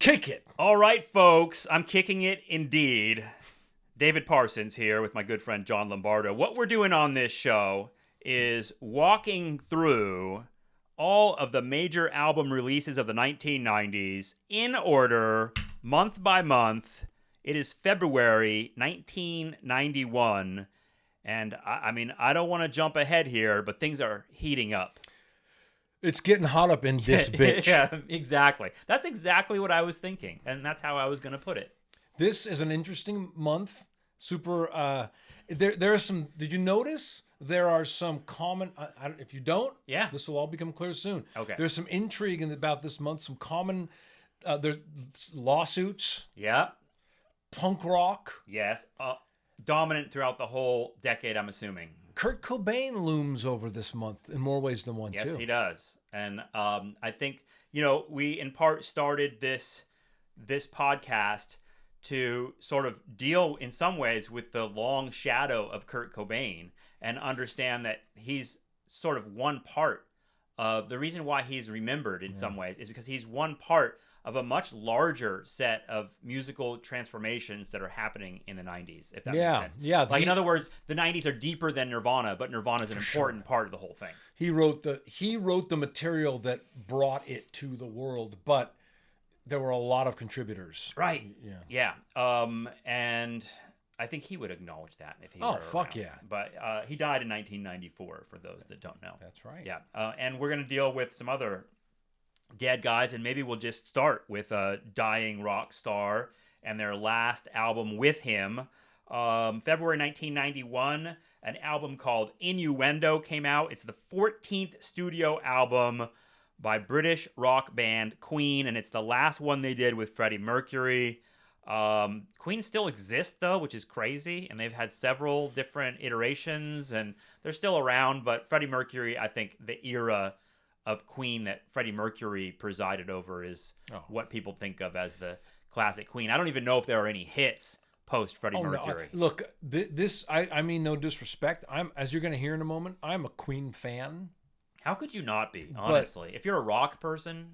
Kick it. All right, folks, I'm kicking it indeed. David Parsons here with my good friend John Lombardo. What we're doing on this show is walking through all of the major album releases of the 1990s in order, month by month. It is February 1991, and I don't want to jump ahead here, but things are heating up. It's getting hot up in this bitch. Yeah, exactly. That's exactly what I was thinking, and that's how I was going to put it. This is an interesting month. Super. There are some. Did you notice there are some common? If you don't, yeah, this will all become clear soon. Okay. There's some intrigue about this month. Some common. There's lawsuits. Yeah. Punk rock. Yes. Dominant throughout the whole decade, I'm assuming. Kurt Cobain looms over this month in more ways than one, too. Yes, he does. And I think, we in part started this podcast to sort of deal in some ways with the long shadow of Kurt Cobain and understand that he's sort of one part of the reason why he's remembered in some ways is because he's one part of a much larger set of musical transformations that are happening in the 90s, if that makes sense. Yeah. In other words, the 90s are deeper than Nirvana, but Nirvana is an important part of the whole thing. He wrote the material that brought it to the world, but there were a lot of contributors. Right. Yeah. And I think he would acknowledge that if he were fuck around. Yeah. But he died in 1994, for those that don't know. That's right. Yeah. And we're going to deal with some other dead guys, and maybe we'll just start with a dying rock star and their last album with him. February 1991, an album called Innuendo came out. It's the 14th studio album by British rock band Queen, and it's the last one they did with Freddie Mercury. Queen still exists, though, which is crazy, and they've had several different iterations, and they're still around, but Freddie Mercury, I think the era of Queen that Freddie Mercury presided over is what people think of as the classic Queen. I don't even know if there are any hits post Freddie Mercury. No. Look, I mean no disrespect. As you're going to hear in a moment, I'm a Queen fan. How could you not be, honestly? If you're a rock person,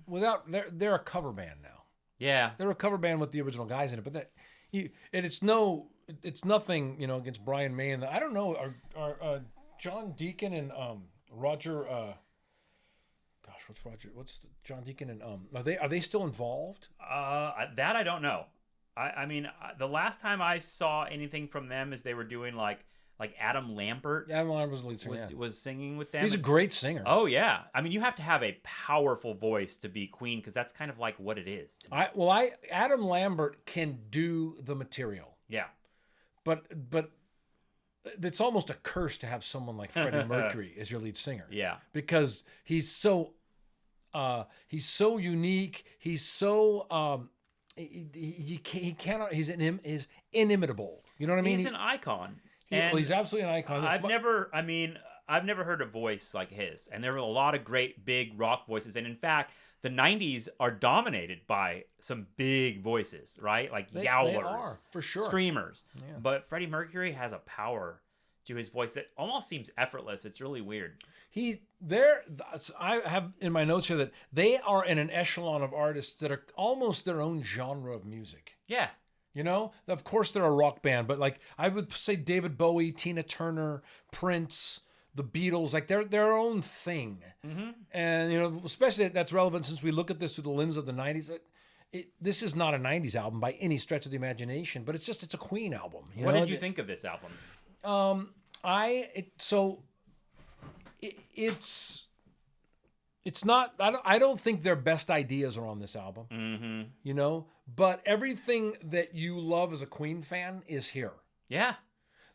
they're a cover band now. Yeah, they're a cover band with the original guys in it. But it's nothing against Brian May and I don't know are John Deacon and Roger. What's John Deacon and are they still involved? That I don't know. I mean, the last time I saw anything from them is they were doing like Adam Lambert. Adam Lambert was the lead singer. Was singing with them. He's a great singer. Oh yeah, I mean, you have to have a powerful voice to be Queen because that's kind of like what it is. Adam Lambert can do the material. Yeah, but it's almost a curse to have someone like Freddie Mercury as your lead singer. Yeah, because he's so unique. He's so he cannot. He's inimitable. You know what I mean? He's an icon. He's absolutely an icon. I've never heard a voice like his, and there were a lot of great big rock voices. And in fact, the 90s are dominated by some big voices, right? Like yowlers, they are, for sure, screamers. Yeah. But Freddie Mercury has a power to his voice that almost seems effortless. It's really weird. I have in my notes here that they are in an echelon of artists that are almost their own genre of music. Yeah. Of course they're a rock band, but like I would say David Bowie, Tina Turner, Prince, the Beatles, like they're their own thing. Mm-hmm. And especially that's relevant since we look at this through the lens of the 90s. This is not a 90s album by any stretch of the imagination, but it's a Queen album. What did you think of this album? It's not. I don't think their best ideas are on this album. Mm-hmm. But everything that you love as a Queen fan is here. Yeah.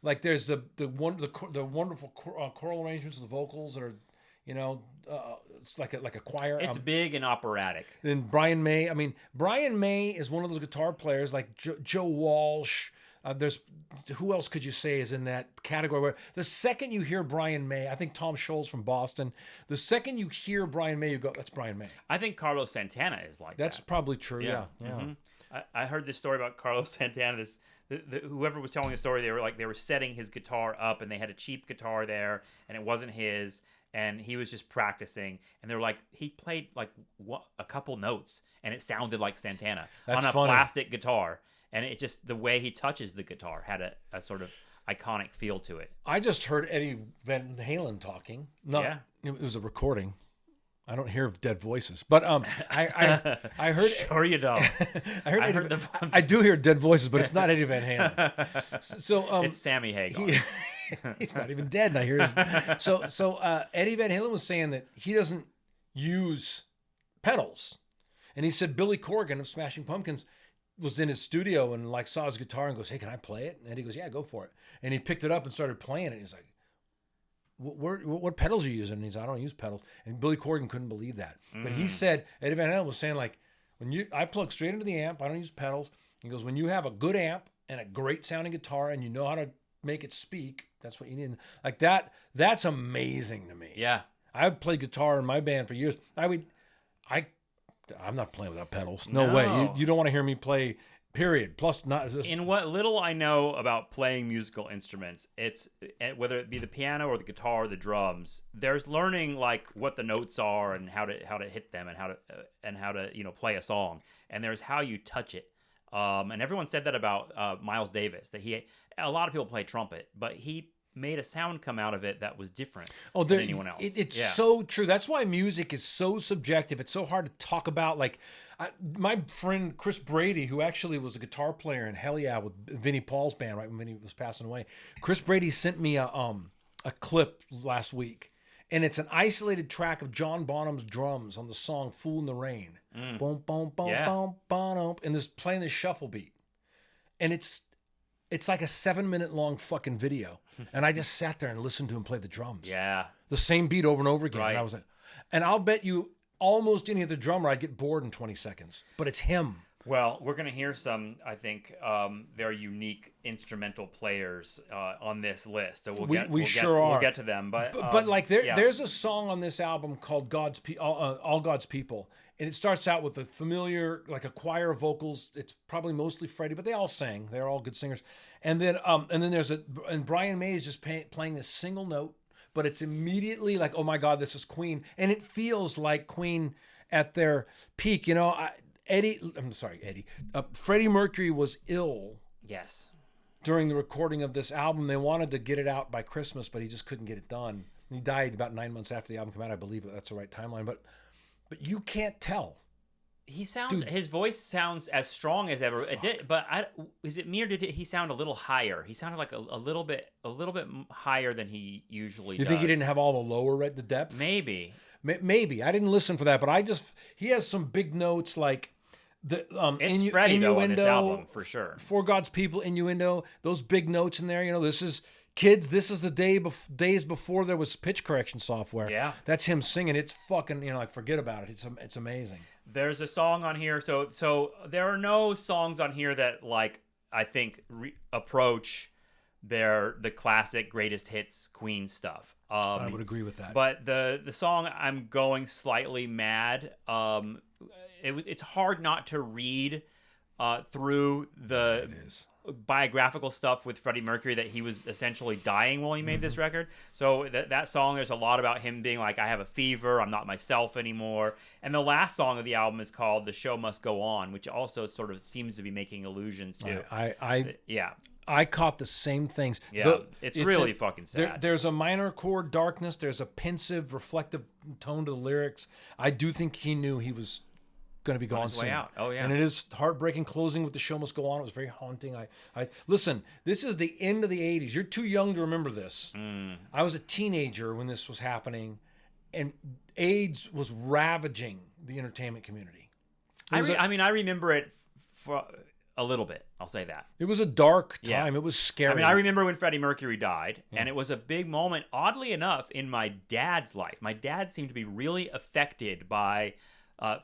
Like there's the wonderful choral arrangements of the vocals that are, it's like a choir. It's big and operatic. Then Brian May. I mean, Brian May is one of those guitar players like Joe Walsh. There's who else could you say is in that category where the second you hear Brian May, I think Tom Scholz from Boston, the second you hear Brian May, you go, that's Brian May. I think Carlos Santana is like that's that. probably true. Yeah. Mm-hmm. I heard this story about Carlos Santana. whoever was telling the story, they were setting his guitar up, and they had a cheap guitar there, and it wasn't his, and he was just practicing, and they were like, he played like a couple notes, and it sounded like Santana on a plastic guitar, and it just, the way he touches the guitar had a sort of iconic feel to it. I just heard Eddie Van Halen talking. It was a recording. I don't hear dead voices, but I heard. Sure you don't. I do hear dead voices, but it's not Eddie Van Halen. So it's Sammy Hagar. He's not even dead, and I hear his, so Eddie Van Halen was saying that he doesn't use pedals, and he said Billy Corgan of Smashing Pumpkins was in his studio and like saw his guitar and goes, "Hey, can I play it?" And Eddie goes, "Yeah, go for it." And he picked it up and started playing it. He's like, what pedals are you using? And he's like, "I don't use pedals." And Billy Corgan couldn't believe that. But he said, Eddie Van Halen was saying, like, I plug straight into the amp, I don't use pedals. He goes, when you have a good amp and a great sounding guitar and you know how to make it speak, that's what you need. Like that's amazing to me. Yeah. I've played guitar in my band for years. I'm not playing without pedals. No way. You don't want to hear me play, period. Plus, not in what little I know about playing musical instruments, it's whether it be the piano or the guitar or the drums, there's learning like what the notes are and how to hit them and how to play a song, and there's how you touch it. And everyone said that about Miles Davis, that a lot of people play trumpet, but he made a sound come out of it that was different than anyone else. It's so true. That's why music is so subjective. It's so hard to talk about. Like my friend Chris Brady, who actually was a guitar player in Hell Yeah with Vinnie Paul's band right when Vinnie was passing away. Chris Brady sent me a clip last week, and it's an isolated track of John Bonham's drums on the song "Fool in the Rain." Boom, boom, boom, boom, boom, and this playing this shuffle beat, and it's like a 7-minute long fucking video. And I just sat there and listened to him play the drums. Yeah. The same beat over and over again. Right. And I was like, and I'll bet you almost any other drummer, I'd get bored in 20 seconds. But it's him. Well, we're going to hear some, I think, very unique instrumental players on this list. So we'll get to them. But like there's a song on this album called All God's People. And it starts out with a familiar, like a choir of vocals. It's probably mostly Freddie, but they all sang. They're all good singers. And then and Brian May is just playing this single note, but it's immediately like, oh my God, this is Queen. And it feels like Queen at their peak. Freddie Mercury was ill. Yes. During the recording of this album. They wanted to get it out by Christmas, but he just couldn't get it done. He died about 9 months after the album came out. I believe that's the right timeline, but you can't tell. His voice sounds as strong as ever. It did, but is it me or did he sound a little higher? He sounded like a little bit higher than he usually does. You think he didn't have all the depth? Maybe. I didn't listen for that, but he has some big notes like it's Freddie though on this album for sure. For God's People, Innuendo, those big notes in there. This is kids. This is the days before there was pitch correction software. Yeah, that's him singing. It's fucking forget about it. It's amazing. There's a song on here. So there are no songs on here that like I think approach the classic greatest hits Queen stuff. I would agree with that. But the song I'm Going Slightly Mad, it's hard not to read through the biographical stuff with Freddie Mercury that he was essentially dying while he made this record. So that song, there's a lot about him being like, I have a fever, I'm not myself anymore. And the last song of the album is called The Show Must Go On, which also sort of seems to be making allusions to. I caught the same things. Yeah, it's really fucking sad. There's a minor chord darkness. There's a pensive, reflective tone to the lyrics. I do think he knew he was going to be gone soon. Out. Oh yeah, and it is heartbreaking closing with The Show Must Go On. It was very haunting. I listen. This is the end of the '80s. You're too young to remember this. I was a teenager when this was happening, and AIDS was ravaging the entertainment community. I remember it for a little bit. I'll say that. It was a dark time. Yeah. It was scary. I remember when Freddie Mercury died, and it was a big moment, oddly enough, in my dad's life. My dad seemed to be really affected by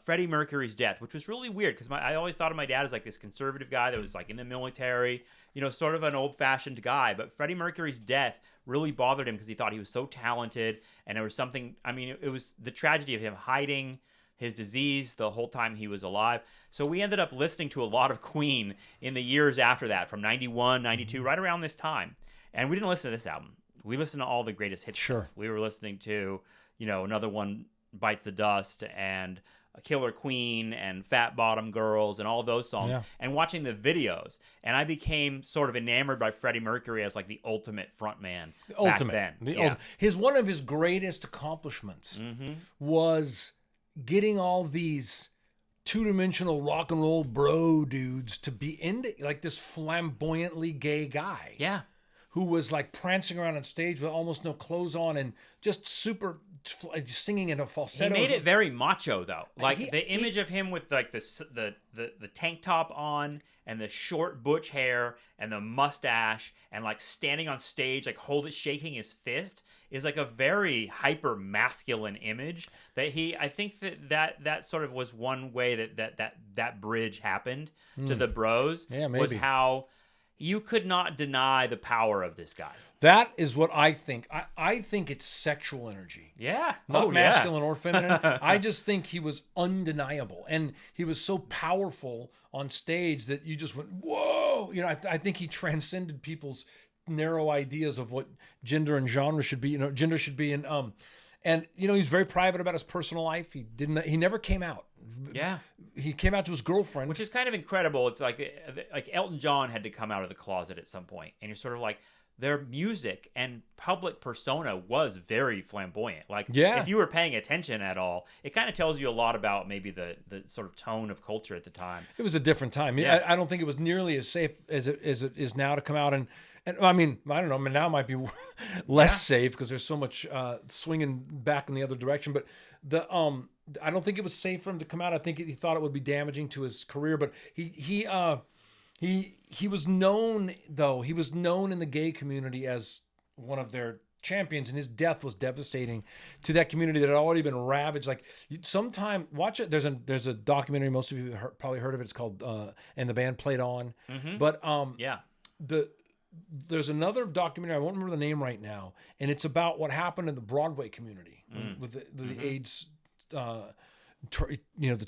Freddie Mercury's death, which was really weird because I always thought of my dad as like this conservative guy that was like in the military, sort of an old-fashioned guy. But Freddie Mercury's death really bothered him because he thought he was so talented, and there was something. It was the tragedy of him hiding his disease the whole time he was alive. So we ended up listening to a lot of Queen in the years after that, from 91, 92, right around this time. And we didn't listen to this album. We listened to all the greatest hits. Sure. We were listening to, Another One Bites the Dust and Killer Queen and Fat Bottom Girls and all those songs, and watching the videos. And I became sort of enamored by Freddie Mercury as like the ultimate frontman back then. One of his greatest accomplishments was getting all these two-dimensional rock and roll bro dudes to be into like this flamboyantly gay guy. Yeah. Who was like prancing around on stage with almost no clothes on and just super singing in a falsetto. He made it very macho though. Like the image of him with like the tank top on and the short butch hair and the mustache and like standing on stage like shaking his fist is like a very hyper masculine image that I think that sort of was one way that bridge happened to the bros. Yeah, maybe. Was how you could not deny the power of this guy. That is what I think. I think it's sexual energy. Yeah. Not masculine or feminine. I just think he was undeniable. And he was so powerful on stage that you just went, whoa. I think he transcended people's narrow ideas of what gender and genre should be. Gender should be. And he's very private about his personal life. He never came out. Yeah. He came out to his girlfriend. Which is kind of incredible. It's like Elton John had to come out of the closet at some point. And you're sort of like, their music and public persona was very flamboyant. Like, if you were paying attention at all, it kind of tells you a lot about maybe the sort of tone of culture at the time. It was a different time. Yeah. I don't think it was nearly as safe as it is now to come out. And I mean, I don't know. I mean, now it might be less safe because there's so much swinging back in the other direction. But I don't think it was safe for him to come out. I think he thought it would be damaging to his career. But he was known, though. He was known in the gay community as one of their champions, and his death was devastating to that community that had already been ravaged. Like, sometime watch it. There's a documentary. Most of you probably heard of it. It's called "And the Band Played On." Mm-hmm. But there's another documentary. I won't remember the name right now, and it's about what happened in the Broadway community with the AIDS. The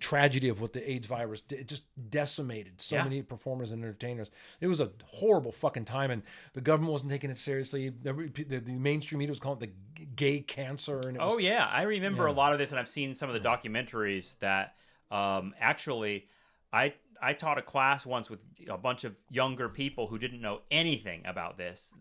tragedy of what the AIDS virus did. It just decimated so many performers and entertainers. It was a horrible fucking time, and the government wasn't taking it seriously. The mainstream media was calling it the gay cancer. And I remember a lot of this, and I've seen some of the documentaries that actually I taught a class once with a bunch of younger people who didn't know anything about this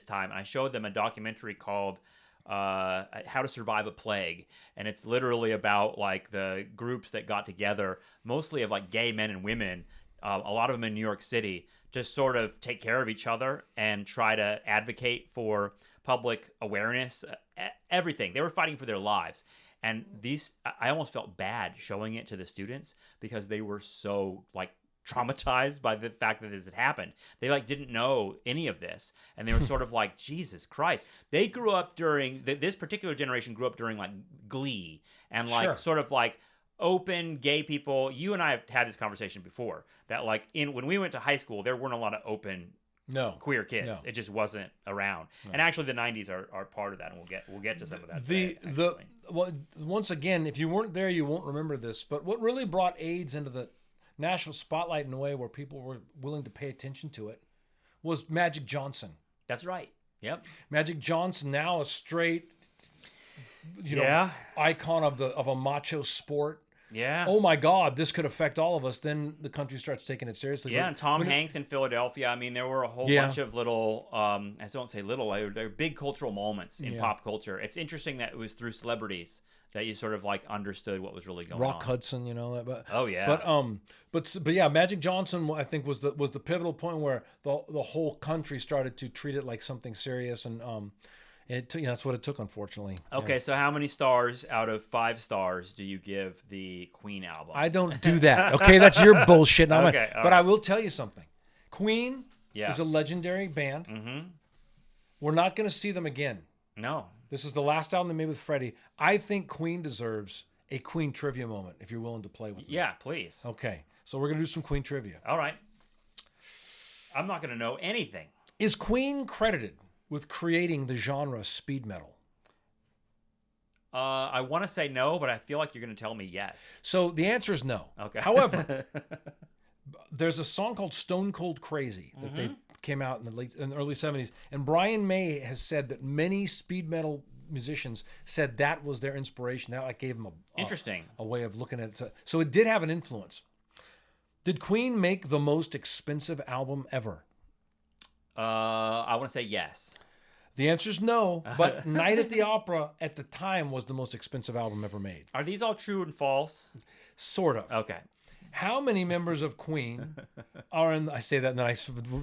time, and I showed them a documentary called How to Survive a Plague, and it's literally about like the groups that got together, mostly of like gay men and women, a lot of them in New York City, to sort of take care of each other and try to advocate for public awareness, everything. They were fighting for their lives. And I almost felt bad showing it to the students because they were so like traumatized by the fact that this had happened. They like didn't know any of this, and they were sort of like, Jesus Christ. They grew up during this particular generation grew up during like Glee and like sort of like open gay people. You and I have had this conversation before that like when we went to high school, there weren't a lot of open queer kids. No. It just wasn't around. No. And actually the 90s are part of that, and we'll get to some of that. Once again, if you weren't there, you won't remember this, but what really brought AIDS into the national spotlight in a way where people were willing to pay attention to it was Magic Johnson. That's right. Yep. Magic Johnson, now a straight icon of a macho sport. Yeah. Oh my God, this could affect all of us. Then the country starts taking it seriously. Yeah, and Tom Hanks in Philadelphia. I mean, there were a whole bunch of little, I don't say little, they're big cultural moments in pop culture. It's interesting that it was through celebrities that you sort of like understood what was really going on. Rock Hudson, But, oh yeah. But yeah, Magic Johnson, I think was the pivotal point where the whole country started to treat it like something serious, and that's what it took, unfortunately. Okay, so how many stars out of 5 stars do you give the Queen album? I don't do that. Okay, that's your bullshit. Okay, but I will tell you something. Queen is a legendary band. Mm-hmm. We're not going to see them again. No. This is the last album they made with Freddie. I think Queen deserves a Queen trivia moment, if you're willing to play with me. Yeah, please. Okay, so we're going to do some Queen trivia. All right. I'm not going to know anything. Is Queen credited with creating the genre speed metal? I want to say no, but I feel like you're going to tell me yes. So the answer is no. Okay. However, there's a song called Stone Cold Crazy that they came out in the early 70s. And Brian May has said that many speed metal musicians said that was their inspiration. That gave them Interesting. a way of looking at it. So it did have an influence. Did Queen make the most expensive album ever? I want to say yes. The answer is no, but Night at the Opera at the time was the most expensive album ever made. Are these all true and false? Sort of. Okay. How many members of Queen are in... I say that and then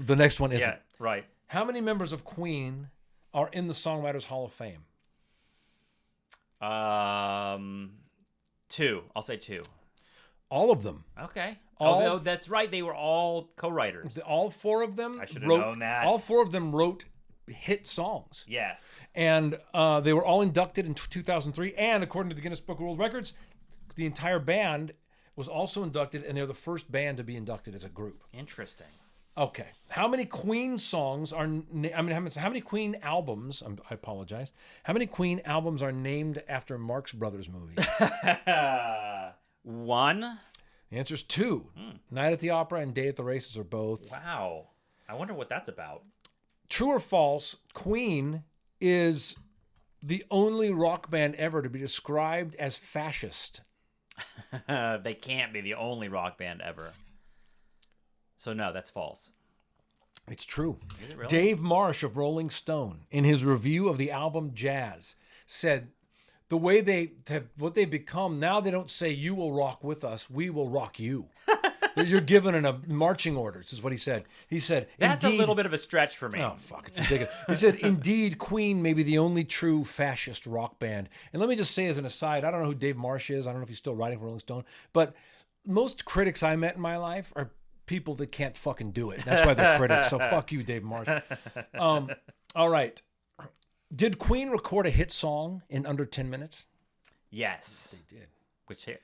the next one isn't. Yeah, right. How many members of Queen are in the Songwriters Hall of Fame? 2. I'll say 2. All of them. Okay. All- that's right. They were all co-writers. All 4 of them I should have wrote... known that. All 4 of them wrote hit songs. Yes. And they were all inducted in 2003. And according to the Guinness Book of World Records, the entire band was also inducted, and they're the first band to be inducted as a group. Interesting. Okay. How many Queen songs are... how many Queen albums... I apologize. How many Queen albums are named after Marx Brothers movies? 1. The answer is 2. Night at the Opera and Day at the Races are both. Wow. I wonder what that's about. True or false, Queen is the only rock band ever to be described as fascist. They can't be the only rock band ever. So no, that's false. It's true. Is it really? Dave Marsh of Rolling Stone, in his review of the album Jazz, said the way what they've become, now they don't say you will rock with us, we will rock you. You're given a marching orders, is what he said. He said, that's indeed, a little bit of a stretch for me. Oh, fuck. It's ridiculous. He said, indeed, Queen may be the only true fascist rock band. And let me just say as an aside, I don't know who Dave Marsh is. I don't know if he's still writing for Rolling Stone. But most critics I met in my life are people that can't fucking do it. That's why they're critics. So fuck you, Dave Marsh. All right. Did Queen record a hit song in under 10 minutes? Yes. They did.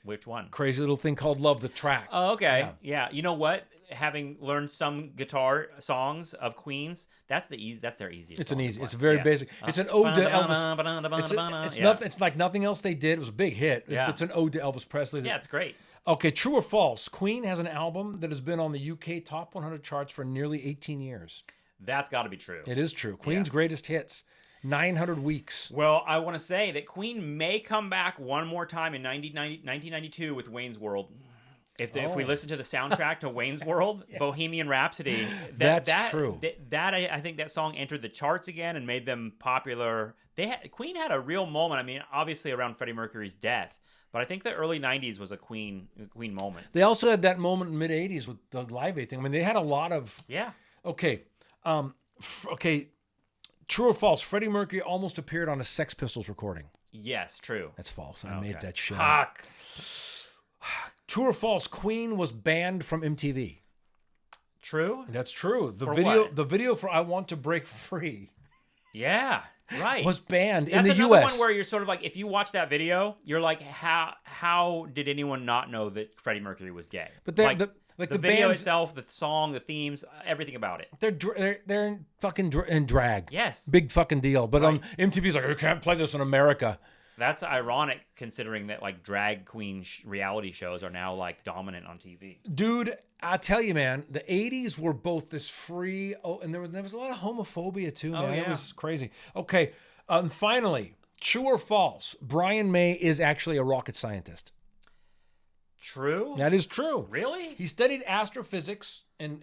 Which one? Crazy Little Thing Called Love, the track. Oh, okay. Yeah. You know what? Having learned some guitar songs of Queen's, that's their easiest. It's song an to easy. play. It's very Yeah. basic. It's an ode to Elvis. It's Yeah. nothing. It's like nothing else they did. It was a big hit. Yeah. It's an ode to Elvis Presley. Yeah, it's great. Okay, true or false? Queen has an album that has been on the UK Top 100 charts for nearly 18 years. That's got to be true. It is true. Queen's greatest hits, 900 weeks. Well, I want to say that Queen may come back one more time in 1992 with Wayne's World. If we listen to the soundtrack to Wayne's World, Bohemian Rhapsody, that's true. I think that song entered the charts again and made them popular. Queen had a real moment. I mean, obviously around Freddie Mercury's death, but I think the early 90s was a Queen moment. They also had that moment in mid 80s with the Live Aid thing. I mean, they had a lot of... Yeah. Okay. Okay. True or false? Freddie Mercury almost appeared on a Sex Pistols recording. Yes, true. That's false. I made that shit up. Fuck. True or false? Queen was banned from MTV. True? That's true. The what? video for I Want to Break Free Yeah, right. was banned That's in the another US. one where you're sort of like, if you watch that video, you're like, how did anyone not know that Freddie Mercury was gay? But the video bands, itself, the song, the themes, everything about it. they're in fucking in drag. Yes. Big fucking deal. But Right. MTV's like, you can't play this in America. That's ironic considering that like drag queen reality shows are now like dominant on TV. Dude, I tell you, man, the 80s were both this free, and there was a lot of homophobia too, man. It yeah. was crazy. Okay, finally, true or false? Brian May is actually a rocket scientist. True? That is true. Really? He studied astrophysics and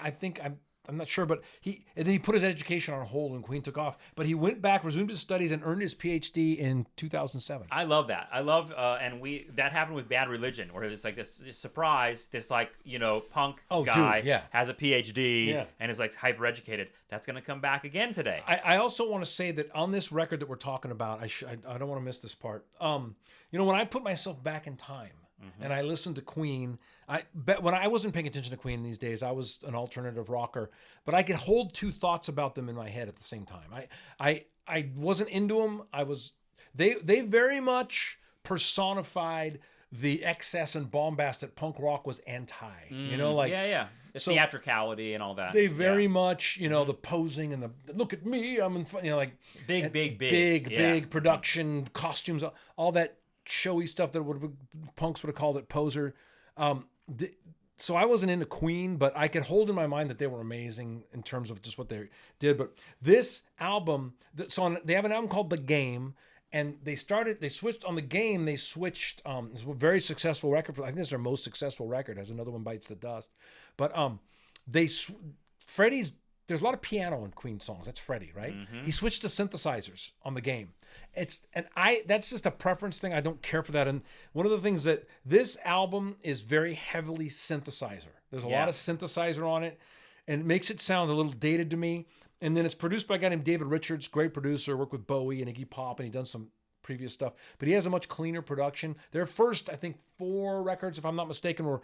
I think I'm not sure, but then he put his education on hold when Queen took off. But he went back, resumed his studies, and earned his PhD in 2007. I love that. I love, that happened with Bad Religion, where it's like this surprise, this like, punk guy dude, yeah. has a PhD Yeah. and is like hyper educated. That's going to come back again today. I also want to say that on this record that we're talking about, I don't want to miss this part. When I put myself back in time and I listened to Queen, when I wasn't paying attention to Queen these days, I was an alternative rocker, but I could hold two thoughts about them in my head at the same time. I wasn't into them. They very much personified the excess and bombast that punk rock was anti. Yeah. The theatricality and all that. They very much, the posing and the look at me, I'm in, like big production, costumes, all that showy stuff that punks would have called it poser. So I wasn't into Queen, but I could hold in my mind that they were amazing in terms of just what they did. But this album, they have an album called The Game, and they switched on The Game. They switched. It's a very successful record. I think it's their most successful record. Has Another One Bites the Dust. But Freddie's. There's a lot of piano in Queen songs. That's Freddie, right? Mm-hmm. He switched to synthesizers on The Game. That's just a preference thing. I don't care for that. And one of the things that this album is very heavily synthesizer. There's a lot of synthesizer on it, and it makes it sound a little dated to me. And then it's produced by a guy named David Richards, great producer, worked with Bowie and Iggy Pop, and he done some previous stuff. But he has a much cleaner production. Their first, I think, 4 records, if I'm not mistaken, were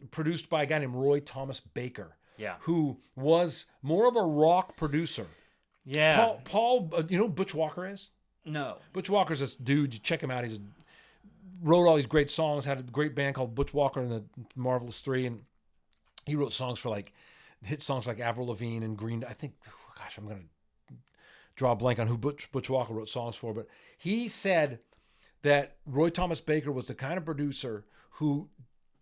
produced by a guy named Roy Thomas Baker. Yeah. Who was more of a rock producer. Yeah. Paul, you know who Butch Walker is? No. Butch Walker's this dude. You check him out. He's wrote all these great songs. Had a great band called Butch Walker and the Marvelous Three, and he wrote songs for hit songs like Avril Lavigne and Green. I think, gosh, I'm gonna draw a blank on who Butch Walker wrote songs for, but he said that Roy Thomas Baker was the kind of producer who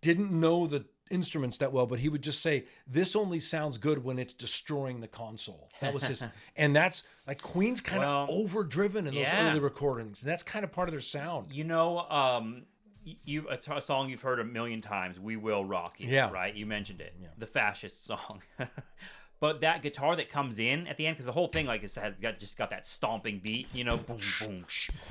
didn't know the instruments that well, but he would just say, this only sounds good when it's destroying the console. That was his, and that's like Queen's kind of overdriven in those early recordings. And that's kind of part of their sound. A song you've heard a million times, We Will Rock You, right? You mentioned it, the fascist song. But that guitar that comes in at the end, because the whole thing just got that stomping beat, boom, boom.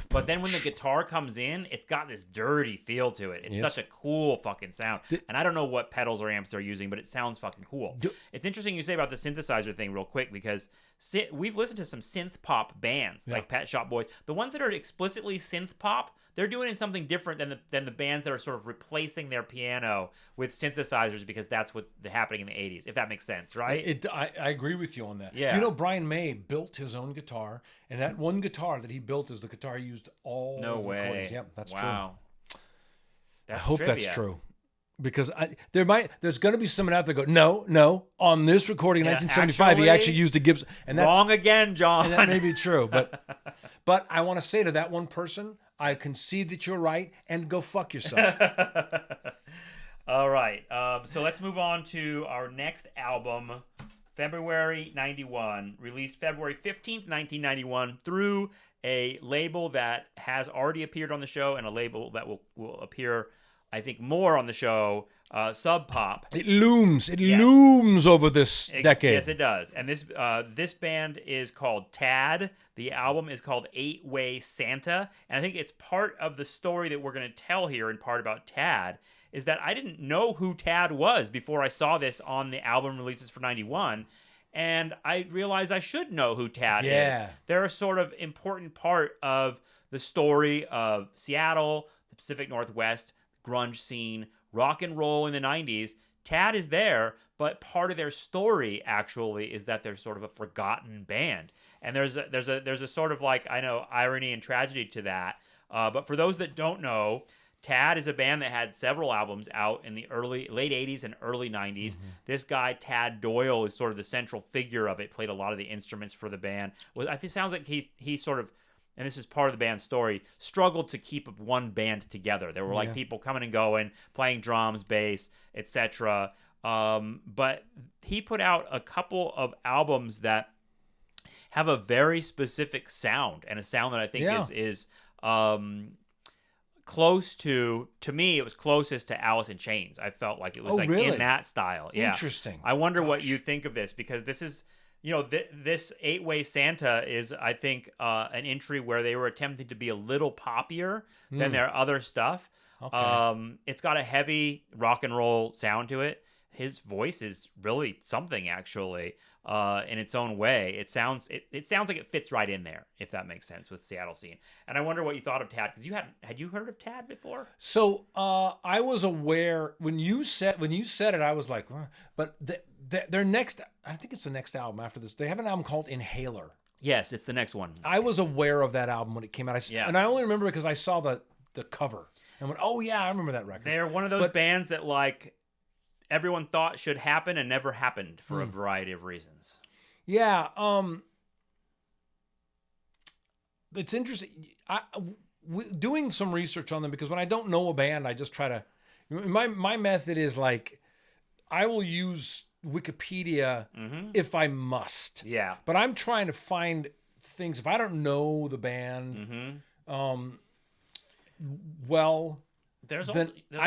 But then when the guitar comes in, it's got this dirty feel to it. It's such a cool fucking sound. And I don't know what pedals or amps they're using, but it sounds fucking cool. It's interesting you say about the synthesizer thing real quick, because we've listened to some synth pop bands like Pet Shop Boys. The ones that are explicitly synth pop, they're doing something different than the bands that are sort of replacing their piano with synthesizers, because that's what's happening in the 80s, if that makes sense, right? I agree with you on that. Yeah. Brian May built his own guitar, and that one guitar that he built is the guitar he used all the recordings. Yep, that's true. Wow. I hope that's true. Because there's going to be someone out there go, no, on this recording in 1975, he actually used a Gibson. And wrong again, John. And that may be true, but I want to say to that one person, I concede that you're right, and go fuck yourself. All right. So let's move on to our next album, February 91, released February 15th, 1991, through a label that has already appeared on the show and a label that will appear, I think, more on the show, Sub Pop. It looms over this decade. Yes, it does. And this band is called Tad. The album is called 8-Way Santa. And I think it's part of the story that we're going to tell here, in part about Tad, is that I didn't know who Tad was before I saw this on the album releases for 91. And I realized I should know who Tad is. They're a sort of important part of the story of Seattle, the Pacific Northwest, grunge scene, rock and roll in the 90s. Tad is there, but part of their story actually is that they're sort of a forgotten band. And there's a sort of irony and tragedy to that. But for those that don't know, Tad is a band that had several albums out in the late 80s and early 90s. Mm-hmm. This guy, Tad Doyle, is sort of the central figure of it, played a lot of the instruments for the band. I think it sounds like he sort of, and this is part of the band's story, struggled to keep one band together. There were people coming and going, playing drums, bass, etc. But he put out a couple of albums that have a very specific sound, and a sound that I think is close to me, it was closest to Alice in Chains. I felt like it was really? In that style. Yeah. Interesting. I wonder what you think of this, because this is, this 8-Way Santa is, I think, an entry where they were attempting to be a little poppier than their other stuff. Okay. It's got a heavy rock and roll sound to it. His voice is really something, actually, in its own way. It sounds like it fits right in there, if that makes sense, with Seattle scene. And I wonder what you thought of Tad, because had you heard of Tad before? So I was aware when you said it. I was like, but their next, I think it's the next album after this. They have an album called Inhaler. Yes, it's the next one. I was aware of that album when it came out. And I only remember because I saw the cover and went, oh yeah, I remember that record. They're one of those bands that everyone thought should happen and never happened for a variety of reasons. Yeah, it's interesting. Doing some research on them, because when I don't know a band, I just try to. My method is like, I will use Wikipedia if I must. Yeah. But I'm trying to find things if I don't know the band. I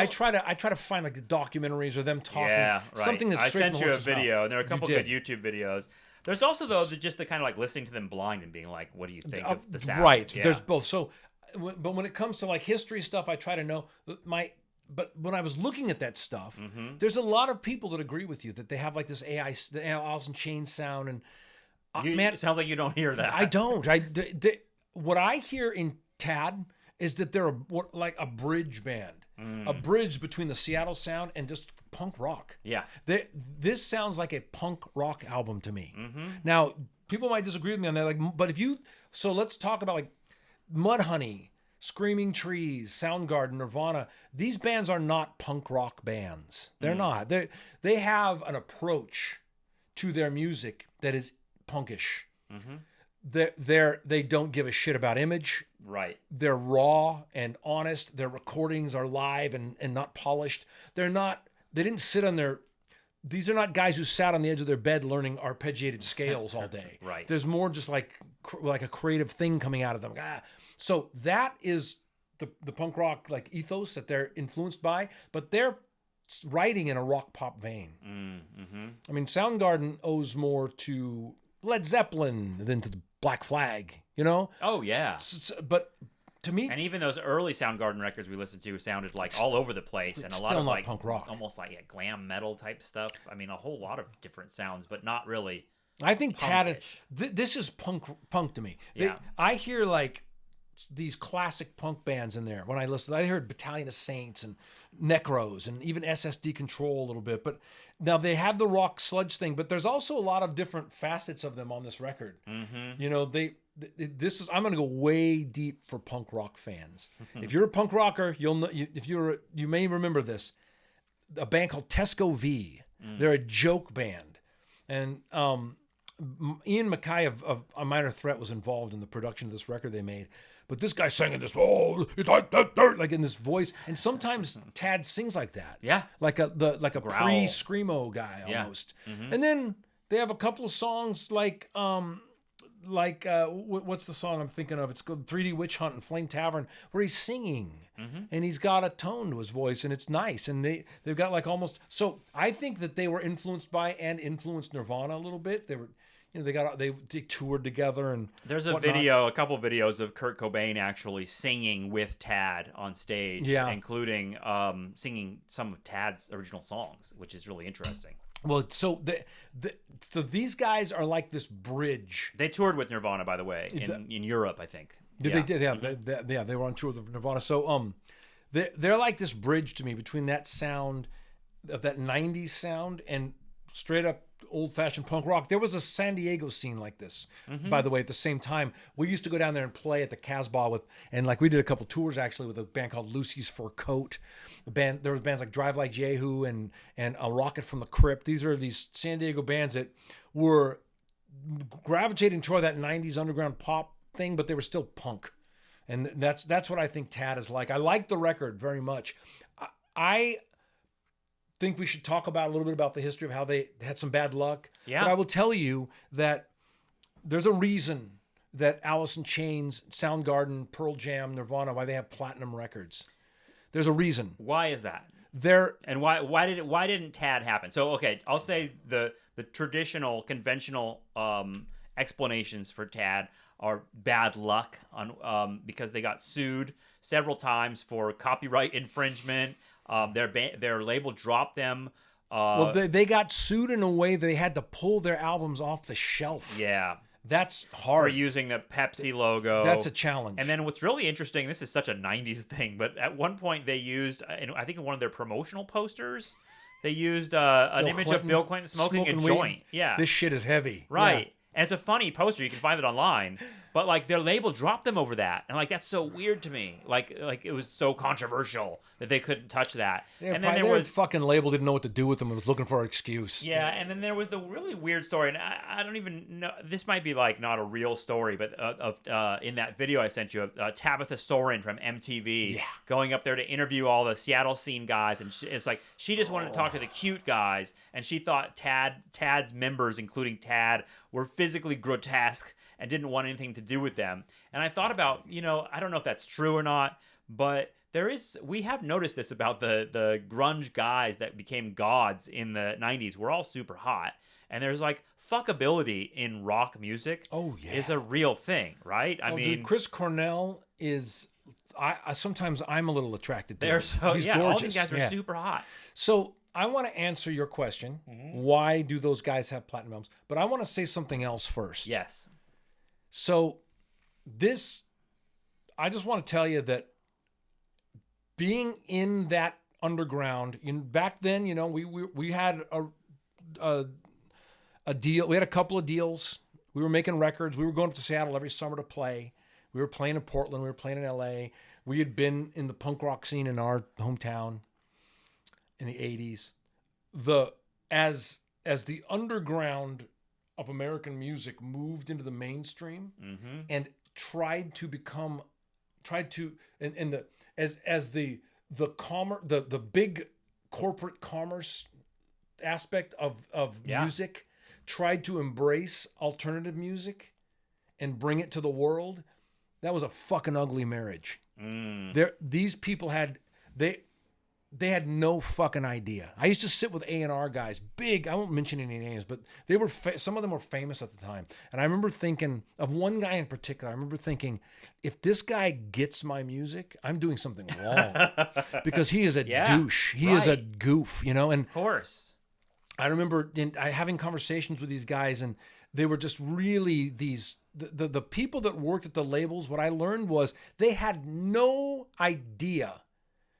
try to find like the documentaries or them talking. Yeah, right. Something that's I straight sent from you the a horse's video, mouth. and there are a couple good YouTube videos. There's also though just the kind of like listening to them blind and being like, "What do you think of the sound?" Right. Yeah. There's both. So, but when it comes to like history stuff, I try to know But when I was looking at that stuff, there's a lot of people that agree with you that they have like this the Alice in Chains sound, and it sounds like you don't hear that. I don't. What I hear in Tad is that they're like a bridge band, a bridge between the Seattle sound and just punk rock. Yeah. This sounds like a punk rock album to me. Now, people might disagree with me on that. Like, but so let's talk about like Mudhoney, Screaming Trees, Soundgarden, Nirvana. These bands are not punk rock bands. They're not. They have an approach to their music that is punkish. They don't give a shit about image. Right. They're raw and honest. Their recordings are live and not polished. They didn't sit on their. These are not guys who sat on the edge of their bed learning arpeggiated scales all day. Right. There's more just like a creative thing coming out of them. So that is the punk rock like ethos that they're influenced by, but they're writing in a rock pop vein. I mean, Soundgarden owes more to Led Zeppelin than to the Black Flag, you know? Oh, yeah. But to me... And even those early Soundgarden records we listened to sounded like all over the place. And a lot of like punk rock. Almost like glam metal type stuff. I mean, a whole lot of different sounds, but not really I think Tad... punkish. This is punk to me. Yeah. I hear like these classic punk bands in there. When I listened, I heard Battalion of Saints and Necros and even SSD Control a little bit. But now they have the rock sludge thing, but there's also a lot of different facets of them on this record. You know, I'm going to go way deep for punk rock fans. If you're a punk rocker, you'll know, you may remember this. A band called Tesco V. They're a joke band. And Ian Mackay of A Minor Threat was involved in the production of this record they made. But this guy sang in this, like in this voice, and sometimes Tad sings like that, like a pre-screamo guy almost. And then they have a couple of songs like what's the song I'm thinking of? It's called 3D Witch Hunt and Flame Tavern, where he's singing, and he's got a tone to his voice, and it's nice. And they've got like almost. So I think that they were influenced by and influenced Nirvana a little bit. They were. They toured together and there's a couple videos of Kurt Cobain actually singing with Tad on stage, including singing some of Tad's original songs, which is really interesting. Well, so so these guys are like this bridge. They toured with Nirvana, by the way, in Europe, I think. They did, yeah. They were on tour with Nirvana. So they're like this bridge to me between that sound, of that '90s sound, and straight up old-fashioned punk rock. There was a San Diego scene like this, by the way, at the same time. We used to go down there and play at the Casbah and like we did a couple tours actually with a band called Lucy's Fur Coat. There was bands like Drive Like Jehu and A Rocket from the Crypt. These are these San Diego bands that were gravitating toward that 90s underground pop thing, but they were still punk. And that's what I think Tad is like. I like the record very much. I think we should talk about a little bit about the history of how they had some bad luck. Yeah. But I will tell you that there's a reason that Alice in Chains, Soundgarden, Pearl Jam, Nirvana, why they have platinum records. There's a reason. Why is that? And why didn't Tad happen? So okay, I'll say the traditional conventional explanations for Tad are bad luck on because they got sued several times for copyright infringement. Their label dropped them. Well, they got sued in a way they had to pull their albums off the shelf. Yeah. That's hard. For using the Pepsi logo. That's a challenge. And then what's really interesting, this is such a 90s thing, but at one point they used, I think in one of their promotional posters, they used an image of Bill Clinton smoking a joint. Yeah. This shit is heavy. Right. Yeah. And it's a funny poster. You can find it online. But like their label dropped them over that, and like that's so weird to me. Like it was so controversial that they couldn't touch that. And then there was fucking label didn't know what to do with them and was looking for an excuse. Yeah, and then there was the really weird story, and I don't even know. This might be like not a real story, but in that video I sent you of Tabitha Soren from MTV going up there to interview all the Seattle scene guys, and it's like she just wanted to talk to the cute guys, and she thought Tad's members, including Tad, were physically grotesque and didn't want anything to do with them. And I thought about, I don't know if that's true or not, but we have noticed this about the grunge guys that became gods in the 90s. We're all super hot. And there's like fuckability in rock music is a real thing, right? I mean, dude, Chris Cornell is sometimes I'm a little attracted to him. He's gorgeous. All these guys are super hot. So I want to answer your question. Why do those guys have platinum albums? But I want to say something else first. Yes. So I just want to tell you that being in that underground, back then, we had a deal. We had a couple of deals. We were making records. We were going up to Seattle every summer to play. We were playing in Portland. We were playing in LA. We had been in the punk rock scene in our hometown in the 80s. As the underground of American music moved into the mainstream and tried to the big corporate commerce aspect of music tried to embrace alternative music and bring it to the world, that was a fucking ugly marriage. These people had no fucking idea. I used to sit with A&R guys, big, I won't mention any names, but they were some of them were famous at the time. And I remember thinking of one guy in particular. I remember thinking, if this guy gets my music, I'm doing something wrong. Because he is a douche. He is a goof, And of course. I remember having conversations with these guys, and they were just really the people that worked at the labels. What I learned was they had no idea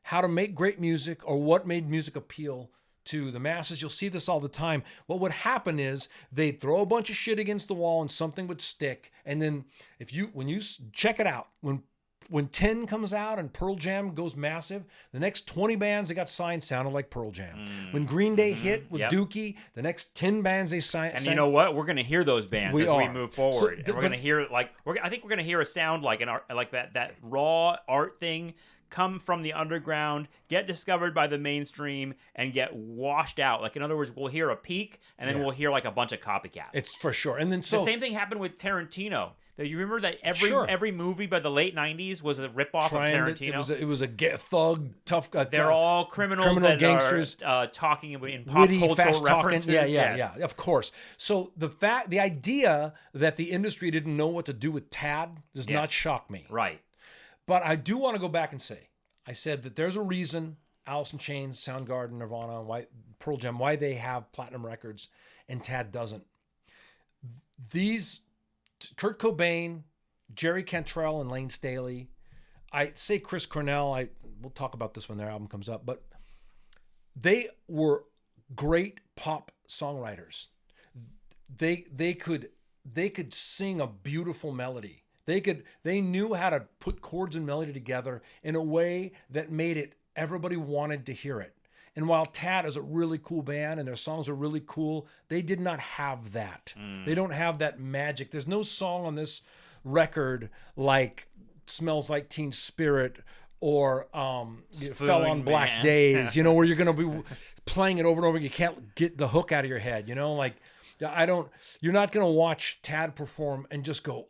how to make great music or what made music appeal to the masses. You'll see this all the time. What would happen is they'd throw a bunch of shit against the wall and something would stick. And then when you check it out, when 10 comes out and Pearl Jam goes massive, the next 20 bands that got signed sounded like Pearl Jam. When Green Day hit with Dookie, the next 10 bands they signed. And you know what? We're going to hear those bands as we move forward. And we're going to hear I think we're going to hear a sound like that raw art thing come from the underground, get discovered by the mainstream, and get washed out. Like, in other words, we'll hear a peak, and then we'll hear like a bunch of copycats. It's for sure. And then the same thing happened with Tarantino. You remember that every movie by the late 90s was a ripoff of Tarantino? It was a thug, tough guy. They're all criminal gangsters talking in pop witty, cultural fast references. Talking. Yeah, of course. So the idea that the industry didn't know what to do with Tad does not shock me. Right. But I do want to go back and say, I said that there's a reason Alice in Chains, Soundgarden, Nirvana, Pearl Jam, why they have platinum records and Tad doesn't. Kurt Cobain, Jerry Cantrell, and Lane Staley. I say Chris Cornell. We'll talk about this when their album comes up, but they were great pop songwriters. They could sing a beautiful melody. They knew how to put chords and melody together in a way that made it everybody wanted to hear it. And while Tad is a really cool band and their songs are really cool, they did not have that. They don't have that magic. There's no song on this record like Smells Like Teen Spirit or Fell on Black Days, where you're going to be playing it over and over. You can't get the hook out of your head, you're not going to watch Tad perform and just go,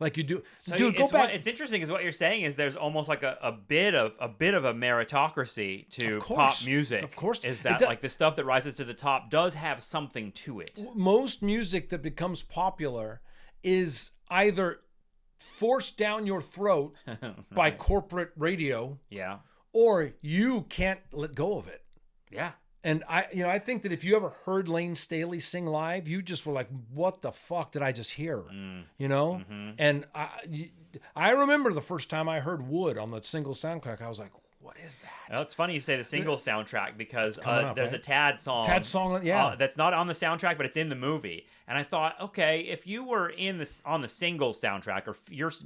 like you do. So dude, go back. It's interesting is what you're saying is there's almost like a bit of a meritocracy to pop music. Of course. Is that like the stuff that rises to the top does have something to it. Most music that becomes popular is either forced down your throat by corporate radio. Yeah. Or you can't let go of it. Yeah. And I think that if you ever heard Lane Staley sing live, you just were like, "What the fuck did I just hear?" And I remember the first time I heard "Wood" on the single soundtrack. I was like, "What is that? Well, it's funny you say the single soundtrack because up, there's right? a Tad song. Tad song, yeah. That's not on the soundtrack, but it's in the movie. And I thought, okay, if you were on the singles soundtrack, or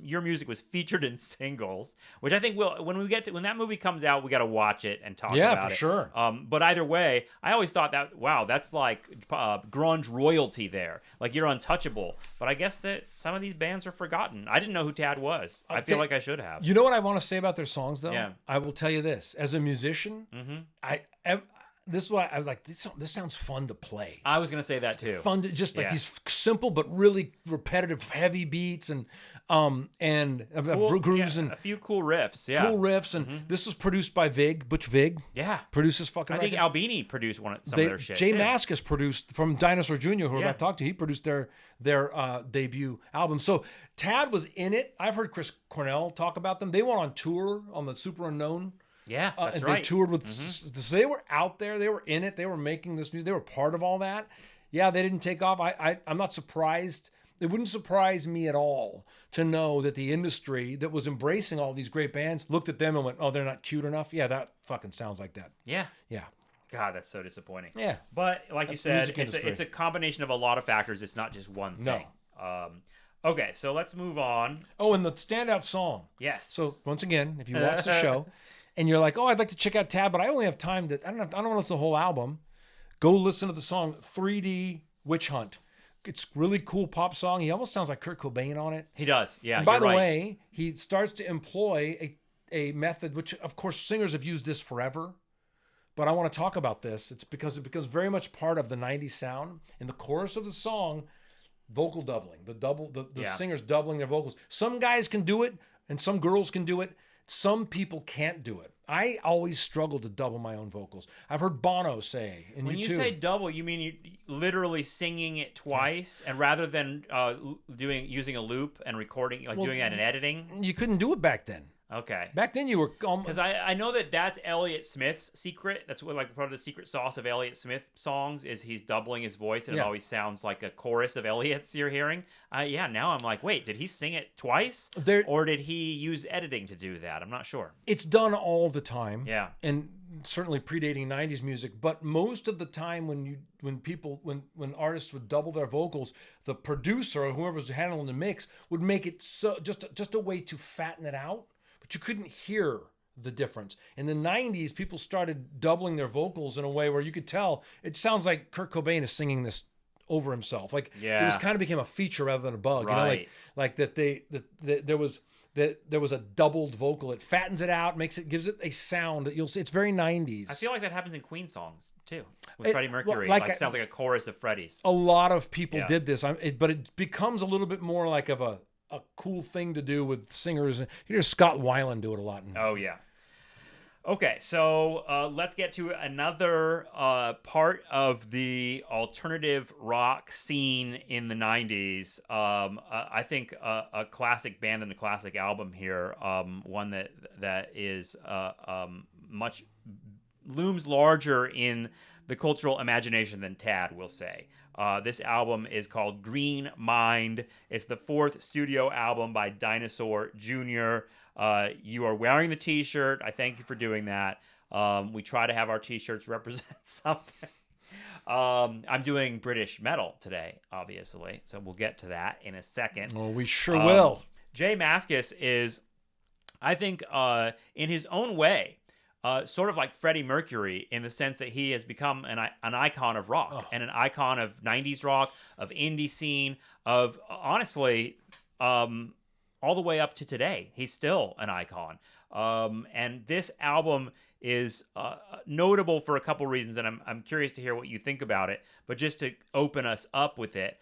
your music was featured in singles, which I think when that movie comes out, we got to watch it and talk about it. Yeah, for sure. But either way, I always thought that, wow, that's like grunge royalty there. Like, you're untouchable. But I guess that some of these bands are forgotten. I didn't know who Tad was. I feel like I should have. You know what I want to say about their songs, though? Yeah. I will tell you this. As a musician, this is why I was like, this sounds fun to play. I was gonna say that too. Fun to just like these simple but really repetitive, heavy beats and grooves and a few cool riffs. Yeah, cool riffs. And this was produced by Butch Vig. Yeah, produces fucking. I think Albini produced some of their shit. Jay Mascis produced from Dinosaur Jr., who I talked to. He produced their debut album. So Tad was in it. I've heard Chris Cornell talk about them. They went on tour on the Super Unknown. Yeah, that's and right. They toured with. So they were out there. They were in it. They were making this music. They were part of all that. Yeah, they didn't take off. I'm not surprised. It wouldn't surprise me at all to know that the industry that was embracing all these great bands looked at them and went, "Oh, they're not cute enough." Yeah, that fucking sounds like that. Yeah. Yeah. God, that's so disappointing. Yeah. But like you said, it's a combination of a lot of factors. It's not just one thing. Okay, so let's move on. Oh, and the standout song. Yes. So once again, if you watch the show and you're like, "Oh, I'd like to check out Tad, but I only have time to. I don't want to listen to the whole album." Go listen to the song 3D Witch Hunt. It's really cool pop song. He almost sounds like Kurt Cobain on it. He does, yeah. And by the way, he starts to employ a method, which of course singers have used this forever. But I want to talk about this. It's because it becomes very much part of the 90s sound. In the chorus of the song, vocal doubling. The singers doubling their vocals. Some guys can do it, and some girls can do it. Some people can't do it. I always struggle to double my own vocals. I've heard Bono say, and when you say double, you mean you literally singing it twice, and rather than using a loop and recording, doing that in editing. You couldn't do it back then. Okay. Back then you were because I know that's Elliott Smith's secret. That's what part of the secret sauce of Elliott Smith songs is he's doubling his voice and it always sounds like a chorus of Elliott's you're hearing. Now I'm like, wait, did he sing it twice or did he use editing to do that? I'm not sure. It's done all the time. Yeah. And certainly predating 90s music, but most of the time when artists would double their vocals, the producer or whoever's handling the mix would make it so just a way to fatten it out. But you couldn't hear the difference. In the 90s, people started doubling their vocals in a way where you could tell it sounds like Kurt Cobain is singing this over himself. Like it was kind of became a feature rather than a bug. Right. You know, like that there was a doubled vocal. It fattens it out, gives it a sound that you'll see. It's very 90s. I feel like that happens in Queen songs too, with Freddie Mercury. Sounds like a chorus of Freddie's. A lot of people did this, but it becomes a little bit more like of a cool thing to do with singers. You hear Scott Weiland do it a lot. Oh, yeah. Okay, so let's get to another part of the alternative rock scene in the 90s. I think a classic band and a classic album here, one that is much looms larger in the cultural imagination than Tad, we'll say. This album is called Green Mind. It's the 4th studio album by Dinosaur Jr. You are wearing the t-shirt. I thank you for doing that. We try to have our t-shirts represent something. I'm doing British metal today, obviously, so we'll get to that in a second. Oh, we sure will. Jay Mascis is, I think, in his own way, sort of like Freddie Mercury in the sense that he has become an icon of rock and an icon of 90s rock, of indie scene, of honestly, all the way up to today. He's still an icon. And this album is notable for a couple reasons, and I'm curious to hear what you think about it. But just to open us up with it,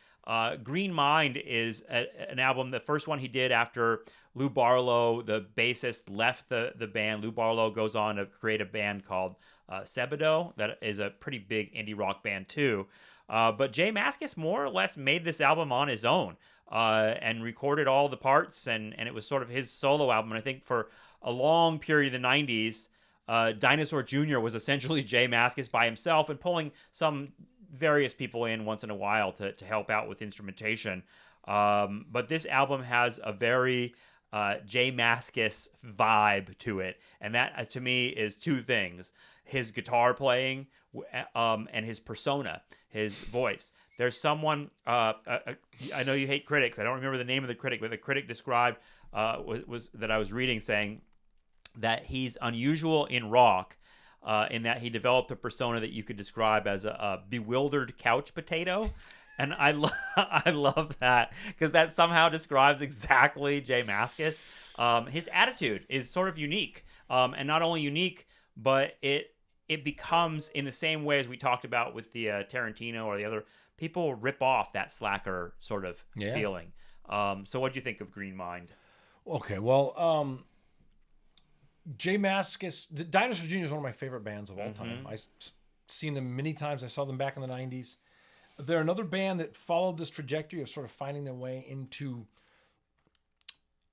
Green Mind is an album, the first one he did after Lou Barlow, the bassist, left the band. Lou Barlow goes on to create a band called Sebadoh that is a pretty big indie rock band too. But Jay Mascis more or less made this album on his own and recorded all the parts, and it was sort of his solo album. And I think for a long period in the 90s, Dinosaur Jr. was essentially Jay Mascis by himself and pulling some various people in once in a while to help out with instrumentation. But this album has a very Jay Mascis vibe to it, and that to me is two things: his guitar playing, and his persona, his voice. There's someone, I know you hate critics. I don't remember the name of the critic, but the critic described was that I was reading, saying that he's unusual in rock, in that he developed a persona that you could describe as a bewildered couch potato. And I love that, because that somehow describes exactly Jay Mascis. His attitude is sort of unique, and not only unique, but it becomes, in the same way as we talked about with the Tarantino or the other, people rip off that slacker sort of feeling. So what do you think of Green Mind? Okay, well, Jay Mascis, Dinosaur Jr. is one of my favorite bands of all time. I've seen them many times. I saw them back in the 90s. They're another band that followed this trajectory of sort of finding their way into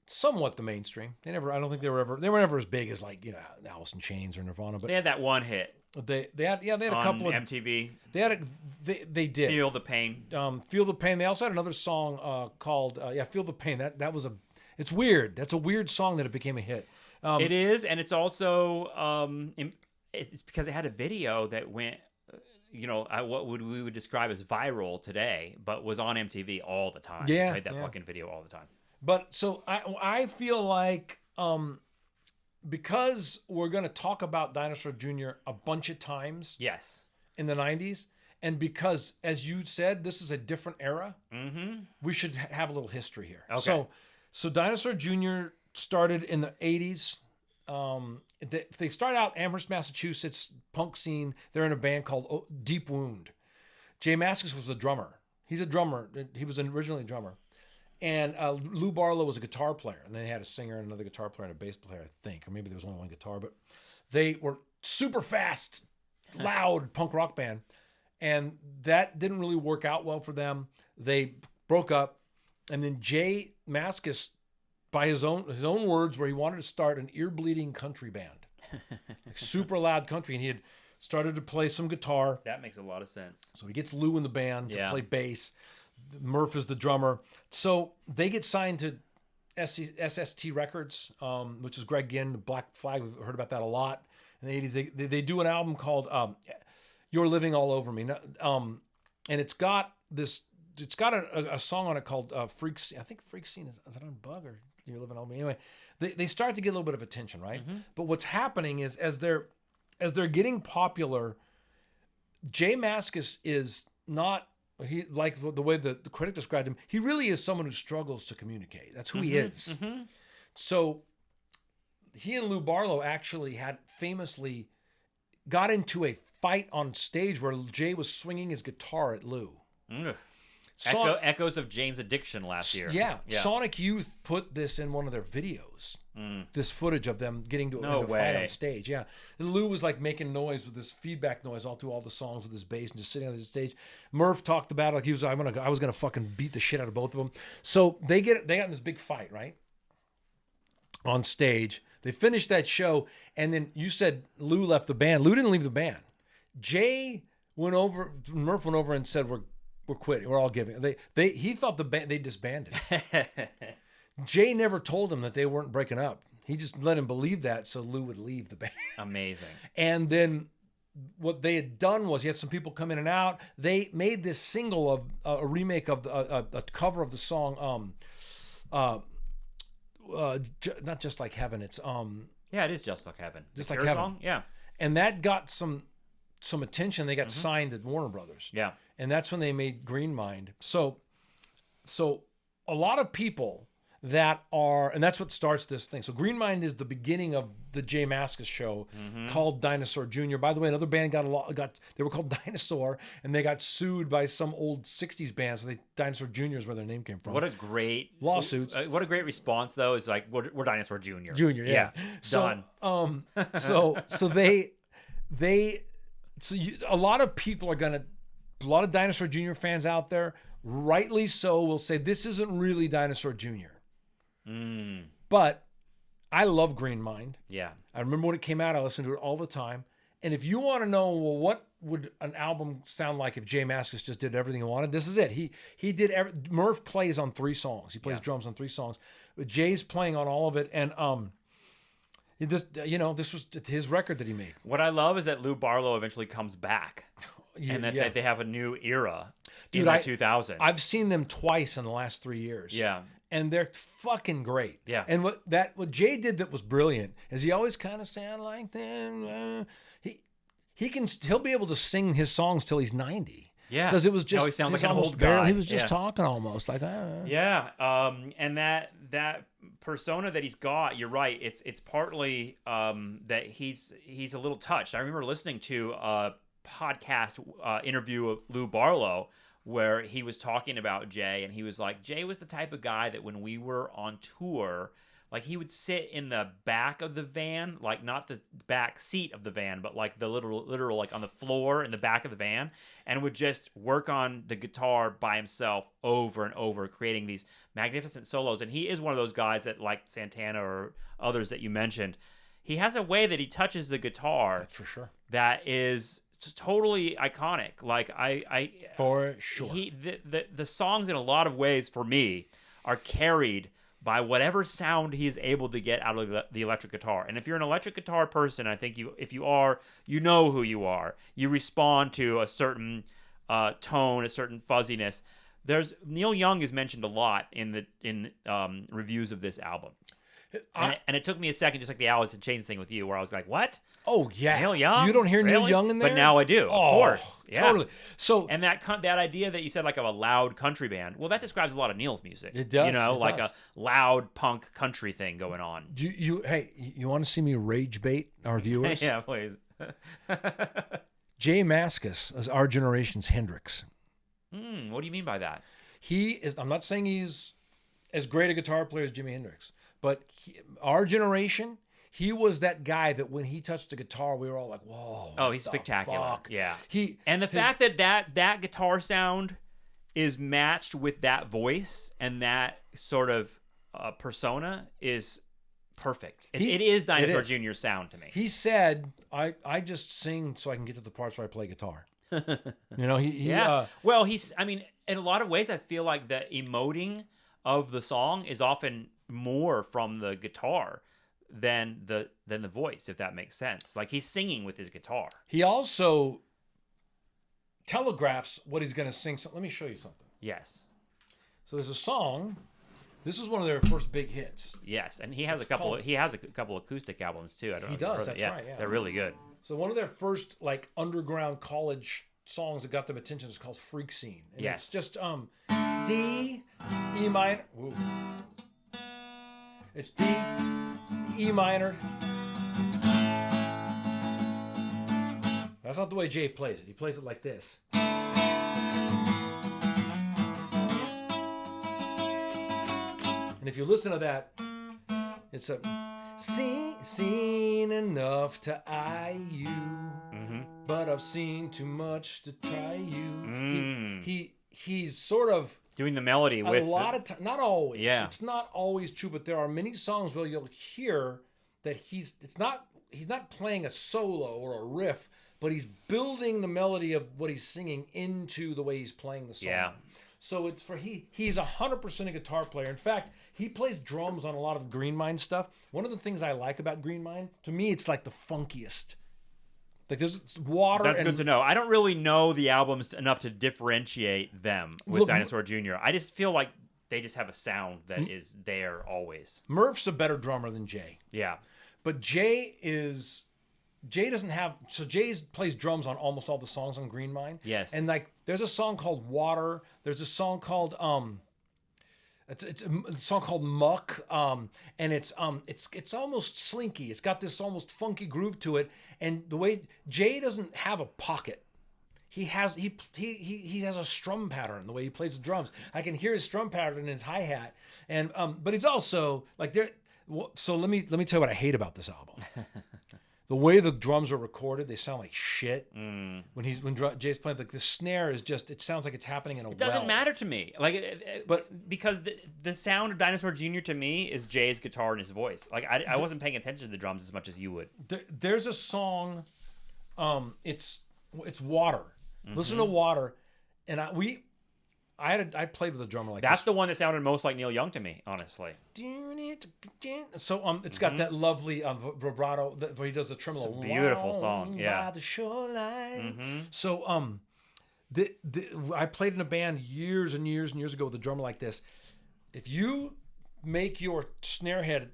somewhat the mainstream. I don't think they were ever as big as, like, Alice in Chains or Nirvana, but They had that one hit they had a couple of MTV. They did Feel the Pain. Feel the Pain. They also had another song called Feel the Pain. That was it's weird. That's a weird song that it became a hit. It is, and it's also it's because it had a video that went, what we would describe as viral today, but was on MTV all the time. Yeah, played that fucking video all the time. But so I feel like because we're going to talk about Dinosaur Jr. a bunch of times, yes, in the 90s, and because, as you said, this is a different era, we should have a little history here. Okay. So Dinosaur Jr. started in the 80s. They start out Amherst, Massachusetts, punk scene. They're in a band called Deep Wound. Jay Mascis was the drummer. He's a drummer. He was originally a drummer. And Lou Barlow was a guitar player. And then they had a singer and another guitar player and a bass player, I think. Or maybe there was only one guitar. But they were super fast, loud punk rock band. And that didn't really work out well for them. They broke up. And then Jay Mascis, by his own words, where he wanted to start an ear-bleeding country band. Like super loud country. And he had started to play some guitar. That makes a lot of sense. So he gets Lou in the band to play bass. Murph is the drummer. So they get signed to SST Records, which is Greg Ginn, the Black Flag. We've heard about that a lot in the 80s. They do an album called You're Living All Over Me. And it's got a song on it called Freak Scene. I think Freak Scene is it on Bug or You're Living All Over Me? Anyway, they start to get a little bit of attention, right? But what's happening is as they're getting popular, Jay Mascis is not... He, like the way the critic described him, he really is someone who struggles to communicate. That's who he is. So he and Lou Barlow actually had famously got into a fight on stage where Jay was swinging his guitar at Lou. Echoes of Jane's Addiction last year. Yeah. Sonic Youth put this in one of their videos. This footage of them getting to a fight on stage. Yeah. And Lou was like making noise with this feedback noise all through all the songs with his bass and just sitting on the stage. Murph talked about it like I was gonna fucking beat the shit out of both of them. So they got in this big fight, right? On stage. They finished that show, and then you said Lou left the band. Lou didn't leave the band. Murph went over and said, We're quitting. We're all giving. He thought the band they disbanded. Jay never told him that they weren't breaking up. He just let him believe that so Lou would leave the band. Amazing. And then what they had done was he had some people come in and out. They made this single of a remake of a cover of the song. Not Just Like Heaven. It's it is Just Like Heaven. Just Like Heaven. Song? Yeah. And that got some attention. They got signed at Warner Brothers. Yeah. And that's when they made Green Mind. So a lot of people and that's what starts this thing. So Green Mind is the beginning of the Jay Mascis show called Dinosaur Jr. By the way, another band they were called Dinosaur, and they got sued by some old 60s band. So Dinosaur Jr. is where their name came from. What a great lawsuits. What a great response though is like we're Dinosaur Jr. Jr. Yeah. Done. A lot of people a lot of Dinosaur Jr. fans out there, rightly so, will say this isn't really Dinosaur Jr. But I love Green Mind. Yeah. I remember when it came out, I listened to it all the time. And if you want to know, well, what would an album sound like if Jay Mascis just did everything he wanted? This is it. He did Murph plays on 3 songs. He plays drums on 3 songs. But Jay's playing on all of it. And this was his record that he made. What I love is that Lou Barlow eventually comes back. And that they have a new era in the 2000s. I've seen them twice in the last 3 years. Yeah. And they're fucking great. Yeah. And what Jay did that was brilliant is he always kind of sound like them. He'll be able to sing his songs till he's 90. Yeah. Because it was just he sounds like an old guy. He was just talking almost like Yeah. And that persona that he's got, you're right. It's partly that he's a little touched. I remember listening to a podcast interview of Lou Barlow where he was talking about Jay, and he was like, Jay was the type of guy that when we were on tour, like he would sit in the back of the van, like not the back seat of the van, but like the literal like on the floor in the back of the van, and would just work on the guitar by himself over and over, creating these magnificent solos. And he is one of those guys that, like Santana or others that you mentioned, he has a way that he touches the guitar. That's for sure. That is totally iconic. Like for sure. The songs in a lot of ways for me are carried by whatever sound he is able to get out of the electric guitar. And if you're an electric guitar person, I think if you are, you know who you are. You respond to a certain tone, a certain fuzziness. Neil Young is mentioned a lot in reviews of this album. And it took me a second, just like the Alice in Chains thing with you, where I was like, what? Oh, yeah. Neil Young? You don't hear really? Neil Young in there? But now I do, of course. Yeah. Totally. So, and that idea that you said, like, of a loud country band, well, that describes a lot of Neil's music. It does. Like a loud punk country thing going on. Hey, you want to see me rage bait our viewers? Yeah, please. Jay Mascis is our generation's Hendrix. What do you mean by that? I'm not saying he's as great a guitar player as Jimi Hendrix. But our generation, he was that guy that when he touched the guitar, we were all like, whoa. Oh, he's spectacular. Fuck? Yeah. Fact that guitar sound is matched with that voice and that sort of persona is perfect. It is Dinosaur Jr.'s sound to me. He said, I just sing so I can get to the parts where I play guitar. Well, in a lot of ways, I feel like the emoting of the song is often more from the guitar than the voice, if that makes sense. Like he's singing with his guitar. He also telegraphs what he's going to sing. So let me show you something. Yes. So there's a song. This is one of their first big hits. Yes, and he has a couple acoustic albums too. I don't know. He does. That's right. Yeah, they're really good. So one of their first like underground college songs that got them attention is called "Freak Scene." And it's just D, E minor. Ooh. It's D, E minor. That's not the way Jay plays it. He plays it like this. And if you listen to that, it's a seen enough to eye you, but I've seen too much to try you. He's sort of doing the melody with a lot of time. Not always. Yeah. It's not always true, but there are many songs where you'll hear that he's not playing a solo or a riff, but he's building the melody of what he's singing into the way he's playing the song. Yeah. So he's 100% a guitar player. In fact, he plays drums on a lot of Green Mind stuff. One of the things I like about Green Mind, to me, it's like the funkiest. Like there's water. That's good to know. I don't really know the albums enough to differentiate them with Dinosaur Jr. I just feel like they just have a sound that is there always. Murph's a better drummer than Jay. Yeah. But Jay plays drums on almost all the songs on Green Mind. Yes. And like there's a song called Water. There's a song called it's a song called Muck, and it's almost slinky. It's got this almost funky groove to it, and the way Jay doesn't have a pocket, he has a strum pattern. The way he plays the drums, I can hear his strum pattern in his hi hat, and but he's also like there. So let me tell you what I hate about this album. The way the drums are recorded, they sound like shit. When Jay's playing, like the snare is just, it sounds like it's happening in a well. It doesn't matter to me. But because the sound of Dinosaur Jr. to me is Jay's guitar and his voice. Like I wasn't paying attention to the drums as much as you would. There's a song It's Water. Listen to Water, and I played with a drummer like That's this. the one that sounded most like Neil Young to me, honestly. So it's got that lovely vibrato where he does the tremolo. It's a beautiful song, yeah. By the shoreline. So I played in a band years and years and years ago with a drummer like this. If you make your snare head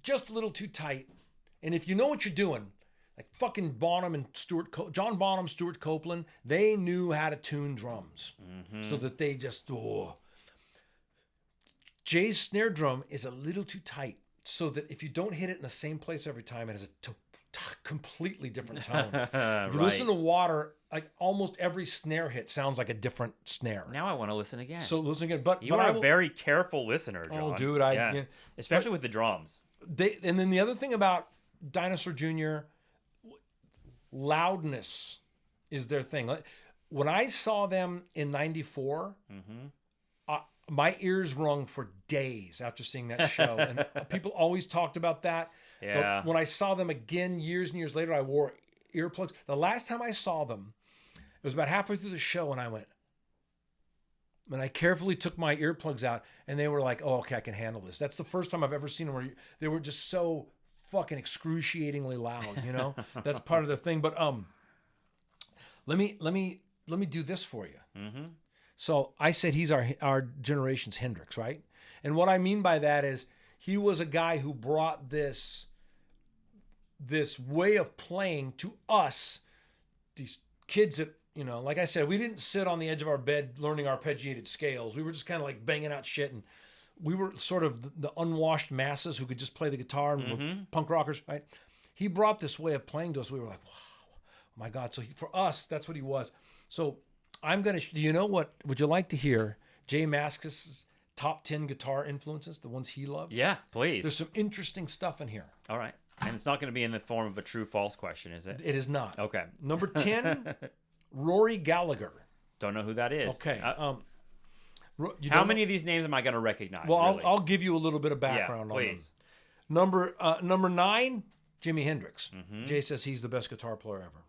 just a little too tight, and if you know what you're doing, like fucking Bonham and John Bonham, Stuart Copeland, they knew how to tune drums so that they just, Jay's snare drum is a little too tight so that if you don't hit it in the same place every time, it has a completely different tone. If you listen to Water, like almost every snare hit sounds like a different snare. Now I want to listen again. So listen again. But you are a very careful listener, John. Oh, dude. Especially with the drums. And then the other thing about Dinosaur Jr., loudness is their thing. When I saw them in 94, my ears rung for days after seeing that show. And people always talked about that. Yeah. But when I saw them again years and years later, I wore earplugs. The last time I saw them, it was about halfway through the show, and I carefully took my earplugs out, and they were like, oh, okay, I can handle this. That's the first time I've ever seen them where they were just so fucking excruciatingly loud, you know? That's part of the thing. But let me do this for you. So I said he's our generation's Hendrix, right? And what I mean by that is he was a guy who brought this way of playing to us, these kids that, you know, like I said, we didn't sit on the edge of our bed learning arpeggiated scales. We were just kind of like banging out shit, and we were sort of the unwashed masses who could just play the guitar and were punk rockers, right? He brought this way of playing to us. We were like, wow, oh my God. So for us, that's what he was. So do you know what, would you like to hear Jay Mascis' top 10 guitar influences, the ones he loved? Yeah, please. There's some interesting stuff in here. All right. And it's not going to be in the form of a true false question, is it? It is not. Okay. Number 10, Rory Gallagher. Don't know who that is. Okay. How many of these names am I going to recognize? Well, really? I'll give you a little bit of background on them. Number 9, Jimi Hendrix. Jay says he's the best guitar player ever.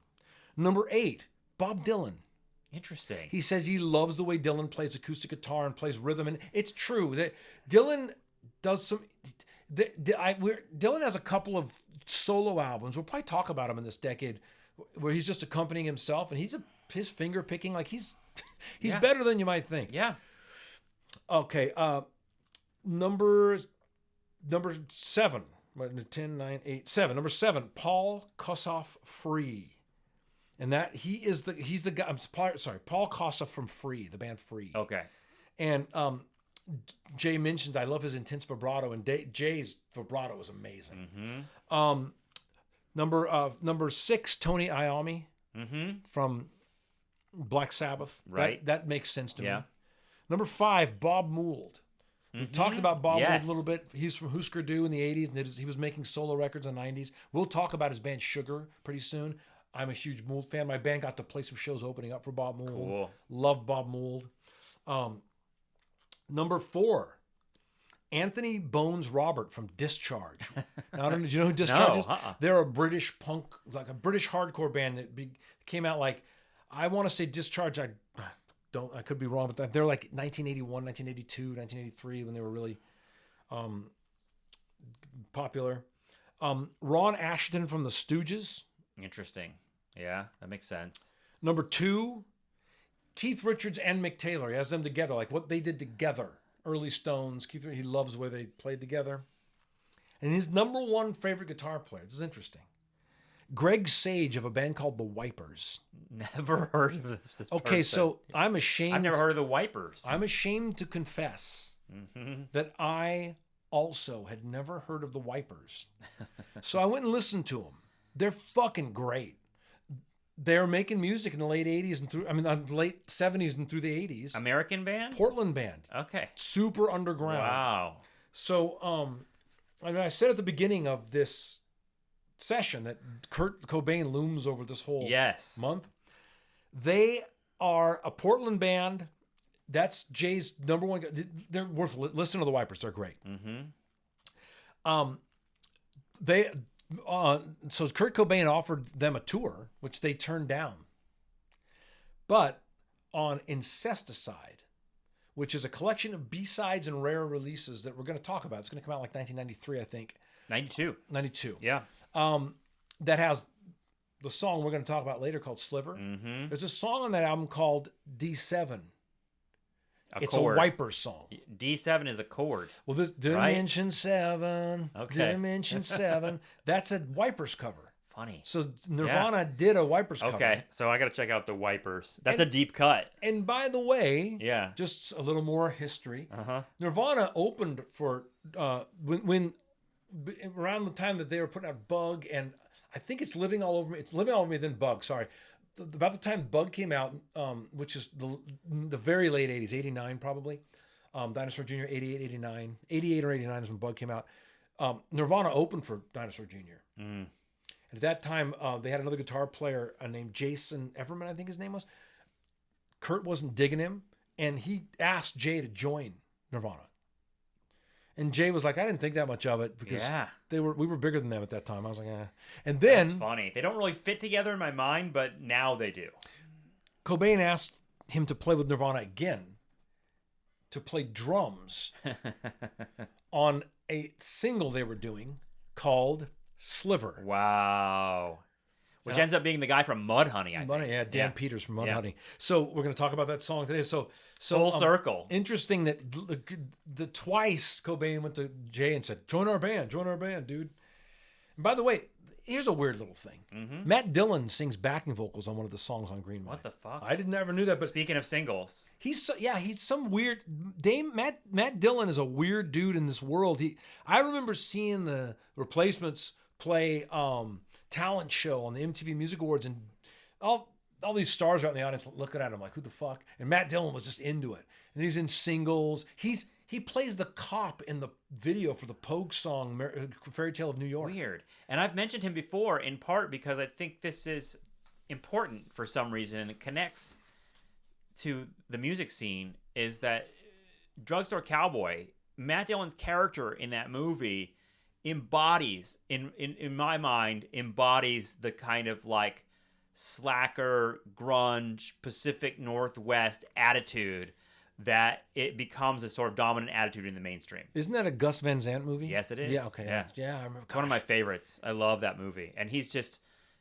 Number 8, Bob Dylan. Interesting. He says he loves the way Dylan plays acoustic guitar and plays rhythm, and it's true that Dylan does some. Dylan has a couple of solo albums. We'll probably talk about him in this decade, where he's just accompanying himself, and his finger picking, like he's better than you might think. Yeah. Okay. Number 7. 10, 9, 8, 7. Number 7, Paul Kossoff Free. And that he's the guy. Paul Kossoff from Free, the band Free. Okay. And Jay mentioned I love his intense vibrato, and Jay's vibrato is amazing. Number 6, Tony Iommi from Black Sabbath. Right. That makes sense to me. Yeah. Number 5, Bob Mould. We talked about Bob Mould a little bit. He's from Husker Du in the 80s, and he was making solo records in the 90s. We'll talk about his band Sugar pretty soon. I'm a huge Mould fan. My band got to play some shows opening up for Bob Mould. Cool. Love Bob Mould. Number 4, Anthony Bones Robert from Discharge. Now, do you know who Discharge is? They're a British punk, like a British hardcore band that came out like, I want to say Discharge. I could be wrong with that. They're like 1981, 1982, 1983 when they were really popular. Ron Asheton from the Stooges. Interesting. Yeah, that makes sense. Number 2, Keith Richards and Mick Taylor. He has them together, like what they did together. Early Stones. Keith, he loves the way they played together. And his number 1 favorite guitar player, this is interesting, Greg Sage of a band called The Wipers. Never heard of this Okay, person. So I'm ashamed. I've never heard of The Wipers. I'm ashamed to confess that I also had never heard of The Wipers. So I went and listened to them. They're fucking great. They're making music in the late 80s and the late 70s and through the 80s. American band? Portland band. Okay. Super underground. Wow. So, I said at the beginning of this session that Kurt Cobain looms over this whole month. They are a Portland band. That's Jay's number 1. They're worth listening to The Wipers. They're great. So Kurt Cobain offered them a tour, which they turned down. But on Incesticide, which is a collection of B-sides and rare releases that we're going to talk about. It's going to come out like 1993, I think. 92. Yeah. That has the song we're going to talk about later called Sliver. Mm-hmm. There's a song on that album called D7. It's chord. a Wipers song. D7 is a chord. Well, this Dimension 7, Okay. Dimension 7, that's a Wipers cover. Funny. So Nirvana did a Wipers cover. Okay, so I got to check out the Wipers. That's a deep cut. And by the way, Yeah. just a little more history. Uh-huh. Nirvana opened for when around the time that they were putting out Bug, and I think it's Living All Over Me. It's Living All Over Me, then Bug. Sorry, about the time Bug came out, which is the very late '80s, '89 probably. Dinosaur Jr. 88, 89, 88 or 89 is when Bug came out. Nirvana opened for Dinosaur Jr. Mm. At that time, they had another guitar player named Jason Everman, I think his name was. Kurt wasn't digging him, and he asked Jay to join Nirvana. And Jay was like, I didn't think that much of it because we were bigger than them at that time. I was like, eh. And then That's funny. They don't really fit together in my mind, but now they do. Cobain asked him to play with Nirvana again, to play drums on a single they were doing called Sliver. Wow. Which ends up being the guy from Mudhoney, I think. Yeah, Dan Peters from Mudhoney. So we're going to talk about that song today. So Full circle. Interesting that the twice Cobain went to Jay and said, join our band, dude. And by the way, here's a weird little thing. Mm-hmm. Matt Dillon sings backing vocals on one of the songs on Green Wine. What the fuck? I never knew that. But speaking of singles, he's some weird. Matt Dillon is a weird dude in this world. I remember seeing the Replacements play talent show on the MTV Music Awards, and all these stars out in the audience looking at him like, who the fuck? And Matt Dillon was just into it. And he's in singles. He plays the cop in the video for the Pogue song, Fairy Tale of New York. Weird. And I've mentioned him before in part because I think this is important for some reason, and it connects to the music scene, is that Drugstore Cowboy, Matt Dillon's character in that movie embodies, in my mind, the kind of like slacker, grunge, Pacific Northwest attitude that it becomes a sort of dominant attitude in the mainstream. Isn't that a Gus Van Sant movie? Yes, it is. Yeah, okay. Yeah, I remember. It's one of my favorites. I love that movie. And he's just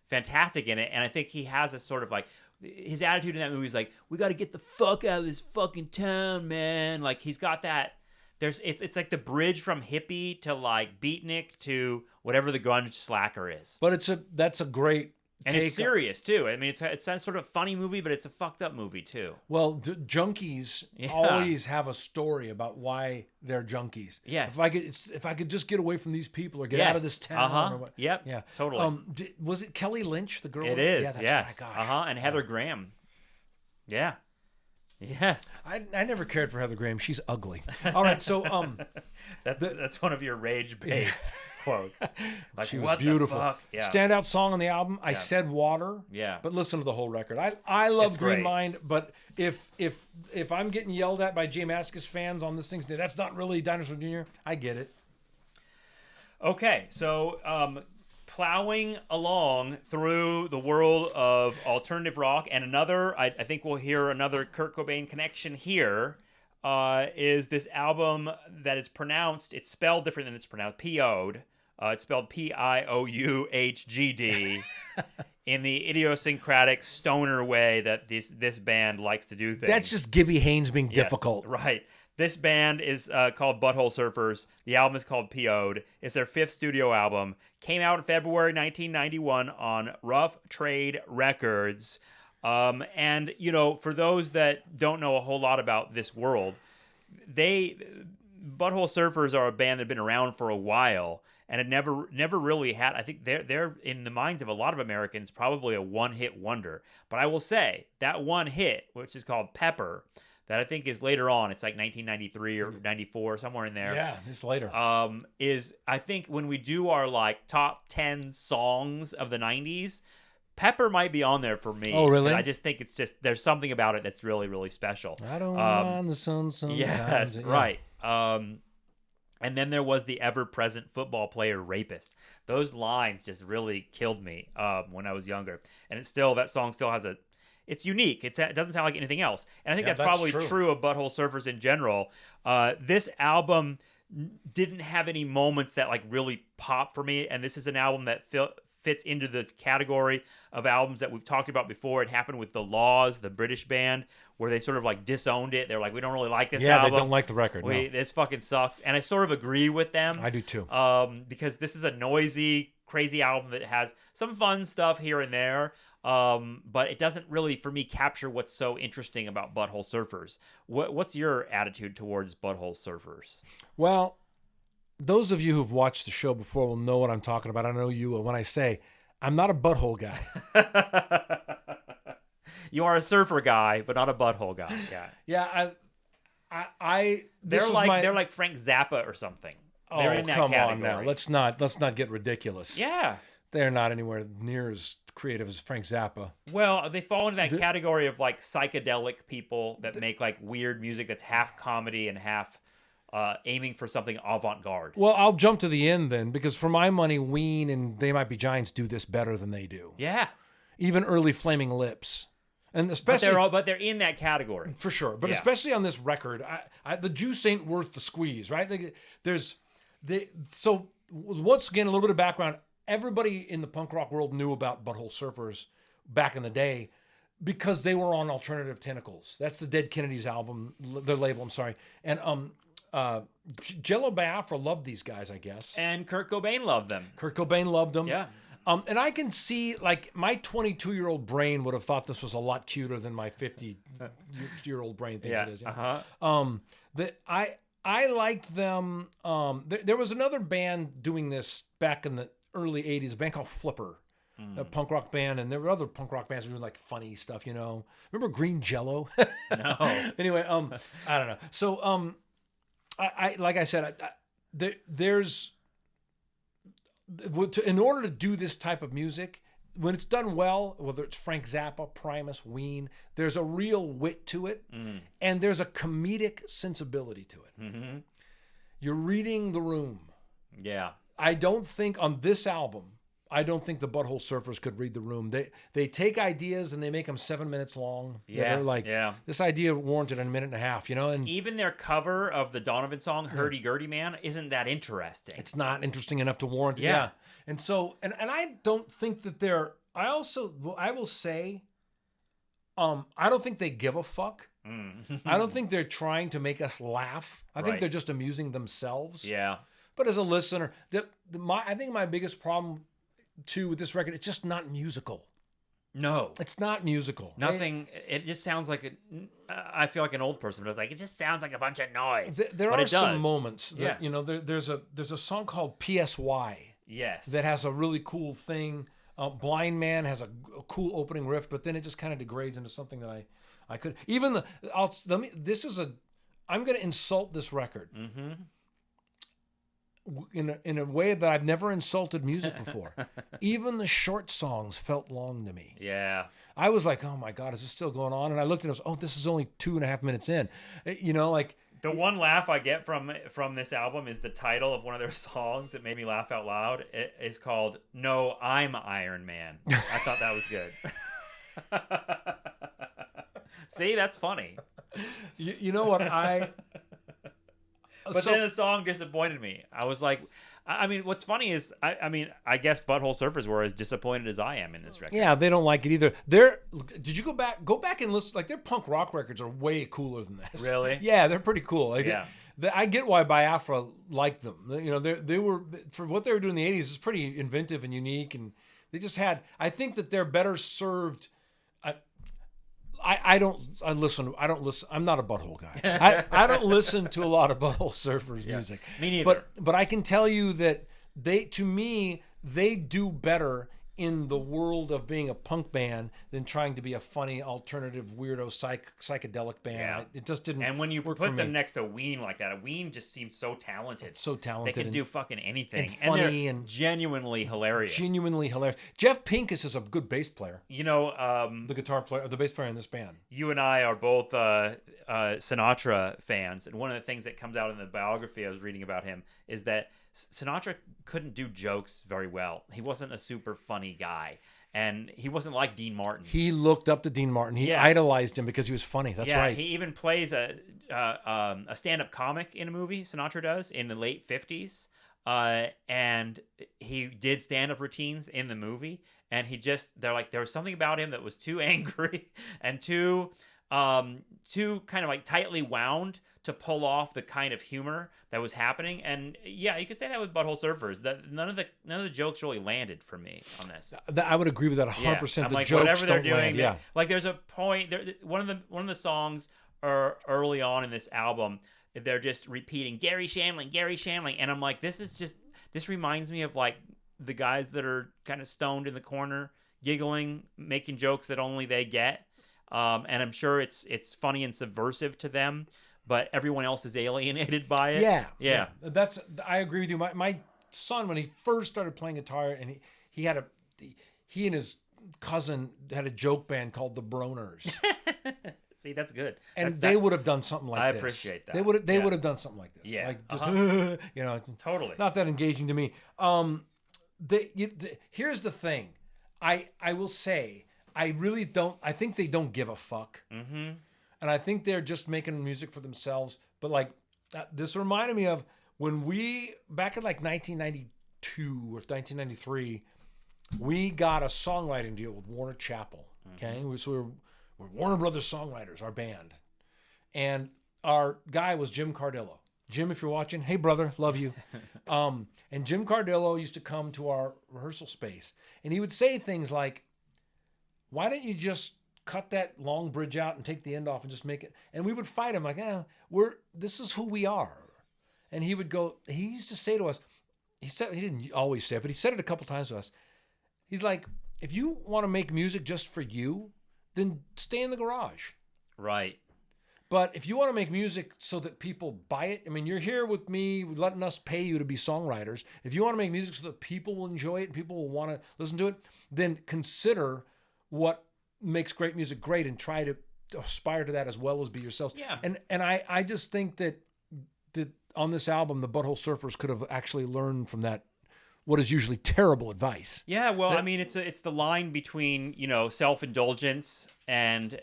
fantastic in it. And I think he has a sort of like, his attitude in that movie is like, we got to get the fuck out of this fucking town, man. Like, he's got that. It's like the bridge from hippie to like beatnik to whatever the grunge slacker is. But that's a great and it's serious too. I mean, it's a sort of funny movie, but it's a fucked up movie too. Well, junkies always have a story about why they're junkies. Yes. If I could just get away from these people or get out of this town. Or what, Yep. Yeah. Totally. Was it Kelly Lynch, the girl? It is. Yeah, that's yes. right. Gosh. And Heather Graham. Yeah. Yes. I never cared for Heather Graham. She's ugly. All right. So that's one of your rage bait quotes. Like, she was beautiful. The fuck? Yeah. Standout song on the album. I Said Water. Yeah. But listen to the whole record. I love Green Mind, but if I'm getting yelled at by Jay Mascis fans on this thing, that's not really Dinosaur Jr., I get it. Okay, so plowing along through the world of alternative rock, and another, I think we'll hear another Kurt Cobain connection here, is this album that is pronounced, it's spelled different than it's pronounced, Pioughd. It's spelled Pioughd in the idiosyncratic stoner way that this band likes to do things. That's just Gibby Haynes being difficult. Right. This band is called Butthole Surfers. The album is called Pioughd. It's their 5th studio album. Came out in February 1991 on Rough Trade Records. And, you know, for those that don't know a whole lot about this world, Butthole Surfers are a band that have been around for a while and had never really had, I think they're in the minds of a lot of Americans, probably a one-hit wonder. But I will say that one hit, which is called Pepper, that I think is later on, it's like 1993 or 94, somewhere in there. Yeah, it's later. Is, I think, when we do our like top 10 songs of the 90s, Pepper might be on there for me. Oh, really? I just think it's just, there's something about it that's really, really special. I don't mind the sun sometimes. Yes, right. And then there was the ever-present football player rapist. Those lines just really killed me when I was younger. And that song still has it's unique. It doesn't sound like anything else. And I think that's probably true of Butthole Surfers in general. This album didn't have any moments that like really pop for me. And this is an album that fits into this category of albums that we've talked about before. It happened with The Laws, the British band, where they sort of like disowned it. They're like, we don't really like this album. Yeah, they don't like the record. This fucking sucks. And I sort of agree with them. I do too. Because this is a noisy, crazy album that has some fun stuff here and there. But it doesn't really, for me, capture what's so interesting about Butthole Surfers. What's your attitude towards Butthole Surfers? Well, those of you who've watched the show before will know what I'm talking about. I know you will when I say I'm not a butthole guy. You are a surfer guy, but not a butthole guy. Yeah. Yeah. They're like Frank Zappa or something. Oh, they're in that come category. on now. Let's not get ridiculous. Yeah. They're not anywhere near as creative as Frank Zappa. Well, they fall into that category of like psychedelic people that make like weird music that's half comedy and half aiming for something avant-garde. Well, I'll jump to the end then, because for my money, Ween and They Might Be Giants do this better than they do. Yeah. Even early Flaming Lips. And especially, but they're in that category. For sure. But especially on this record, the juice ain't worth the squeeze, right? So once again, a little bit of background. Everybody in the punk rock world knew about Butthole Surfers back in the day because they were on Alternative Tentacles. That's the Dead Kennedys album, their label, I'm sorry. And Jello Biafra loved these guys, I guess. And Kurt Cobain loved them. Kurt Cobain loved them. Yeah. And I can see, like, my 22-year-old brain would have thought this was a lot cuter than my 50-year-old brain thinks it is. Yeah. That I liked them. There was another band doing this back in the early 80s, a band called Flipper, a punk rock band, and there were other punk rock bands doing like funny stuff, you know. Remember Green Jello? No. Anyway, I don't know. So, I like I said, there's in order to do this type of music, when it's done well, whether it's Frank Zappa, Primus, Ween, there's a real wit to it, and there's a comedic sensibility to it. Mm-hmm. You're reading the room. Yeah. I don't think on this album, I don't think the Butthole Surfers could read the room. They take ideas and they make them 7 minutes long. Yeah, they're like, this idea warranted a minute and a half, you know? And even their cover of the Donovan song, Hurdy Gurdy Man, isn't that interesting. It's not interesting enough to warrant it. Yeah. And so, and I don't think that I will say, I don't think they give a fuck. I don't think they're trying to make us laugh. I think they're just amusing themselves. Yeah. But as a listener, I think my biggest problem too with this record, it's just not musical. No, it's not musical. Nothing. It just sounds like I feel like an old person, but it's like it just sounds like a bunch of noise. There are some moments. That, you know, there's a song called PSY. Yes. That has a really cool thing. Blind Man has a cool opening riff, but then it just kind of degrades into something that I could even I'm going to insult this record. Mm-hmm. In a way that I've never insulted music before. Even the short songs felt long to me. Yeah. I was like, oh my God, is this still going on? And I looked and I was, oh, this is only 2.5 minutes in. You know, like... The one laugh I get from this album is the title of one of their songs that made me laugh out loud. It is called No, I'm Iron Man. I thought that was good. See, that's funny. You know what, But then the song disappointed me. I was like, I mean, what's funny is, I guess Butthole Surfers were as disappointed as I am in this record. Yeah, they don't like it either. Did you go back and listen? Like, their punk rock records are way cooler than this. Really? Yeah, they're pretty cool. Like, yeah. I get why Biafra liked them. You know, they were, for what they were doing in the 80s, it's pretty inventive and unique. And they just had, I think that they're better served. I don't listen. I'm not a Butthole guy. I don't listen to a lot of Butthole Surfers music. Me neither. But I can tell you that they do better in the world of being a punk band than trying to be a funny alternative weirdo psychedelic band. Yeah. It just didn't. And when you work put for them me. next to Ween like that, Ween just seems so talented. So talented. They can do fucking anything. and funny they're and genuinely hilarious. Genuinely hilarious. Jeff Pincus is a good bass player. You know, the guitar player, the bass player in this band. You and I are both Sinatra fans, and one of the things that comes out in the biography I was reading about him is that Sinatra couldn't do jokes very well. He wasn't a super funny guy. And he wasn't like Dean Martin. He looked up to Dean Martin. He idolized him because he was funny. That's right. He even plays a stand-up comic in a movie. Sinatra does in the late 50s, and he did stand-up routines in the movie. And they're like, there was something about him that was too angry and too kind of like tightly wound to pull off the kind of humor that was happening. And yeah, you could say that with Butthole Surfers. That none of the jokes really landed for me on this. I would agree with that 100%. I'm the like, jokes whatever they're don't doing, land, like there's a point. One of the songs are early on in this album. They're just repeating Gary Shandling, and I'm like, this reminds me of like the guys that are kind of stoned in the corner, giggling, making jokes that only they get. And I'm sure it's funny and subversive to them, but everyone else is alienated by it. Yeah. I agree with you. My son, when he first started playing guitar, and he and his cousin had a joke band called the Broners. See, that's good. And they would have done something like this. I appreciate that. They would have done something like this. Yeah. Like just, it's totally not that engaging to me. Here's the thing. I will say, I really don't. I think they don't give a fuck, and I think they're just making music for themselves. But like, this reminded me of when we back in like 1992 or 1993, we got a songwriting deal with Warner Chappell. Okay, so we're Warner Brothers songwriters, our band, and our guy was Jim Cardillo. Jim, if you're watching, hey brother, love you. And Jim Cardillo used to come to our rehearsal space, and he would say things like, why don't you just cut that long bridge out and take the end off and just make it? And we would fight him like, this is who we are. And he would go, he used to say to us, he didn't always say it, but he said it a couple times to us. He's like, if you want to make music just for you, then stay in the garage. Right. But if you want to make music so that people buy it, I mean, you're here with me, letting us pay you to be songwriters. If you want to make music so that people will enjoy it and people will want to listen to it, then consider what makes great music great and try to aspire to that as well as be yourselves. Yeah. And I just think that on this album, the Butthole Surfers could have actually learned from that, what is usually terrible advice. Yeah, well, I mean, it's the line between, self-indulgence and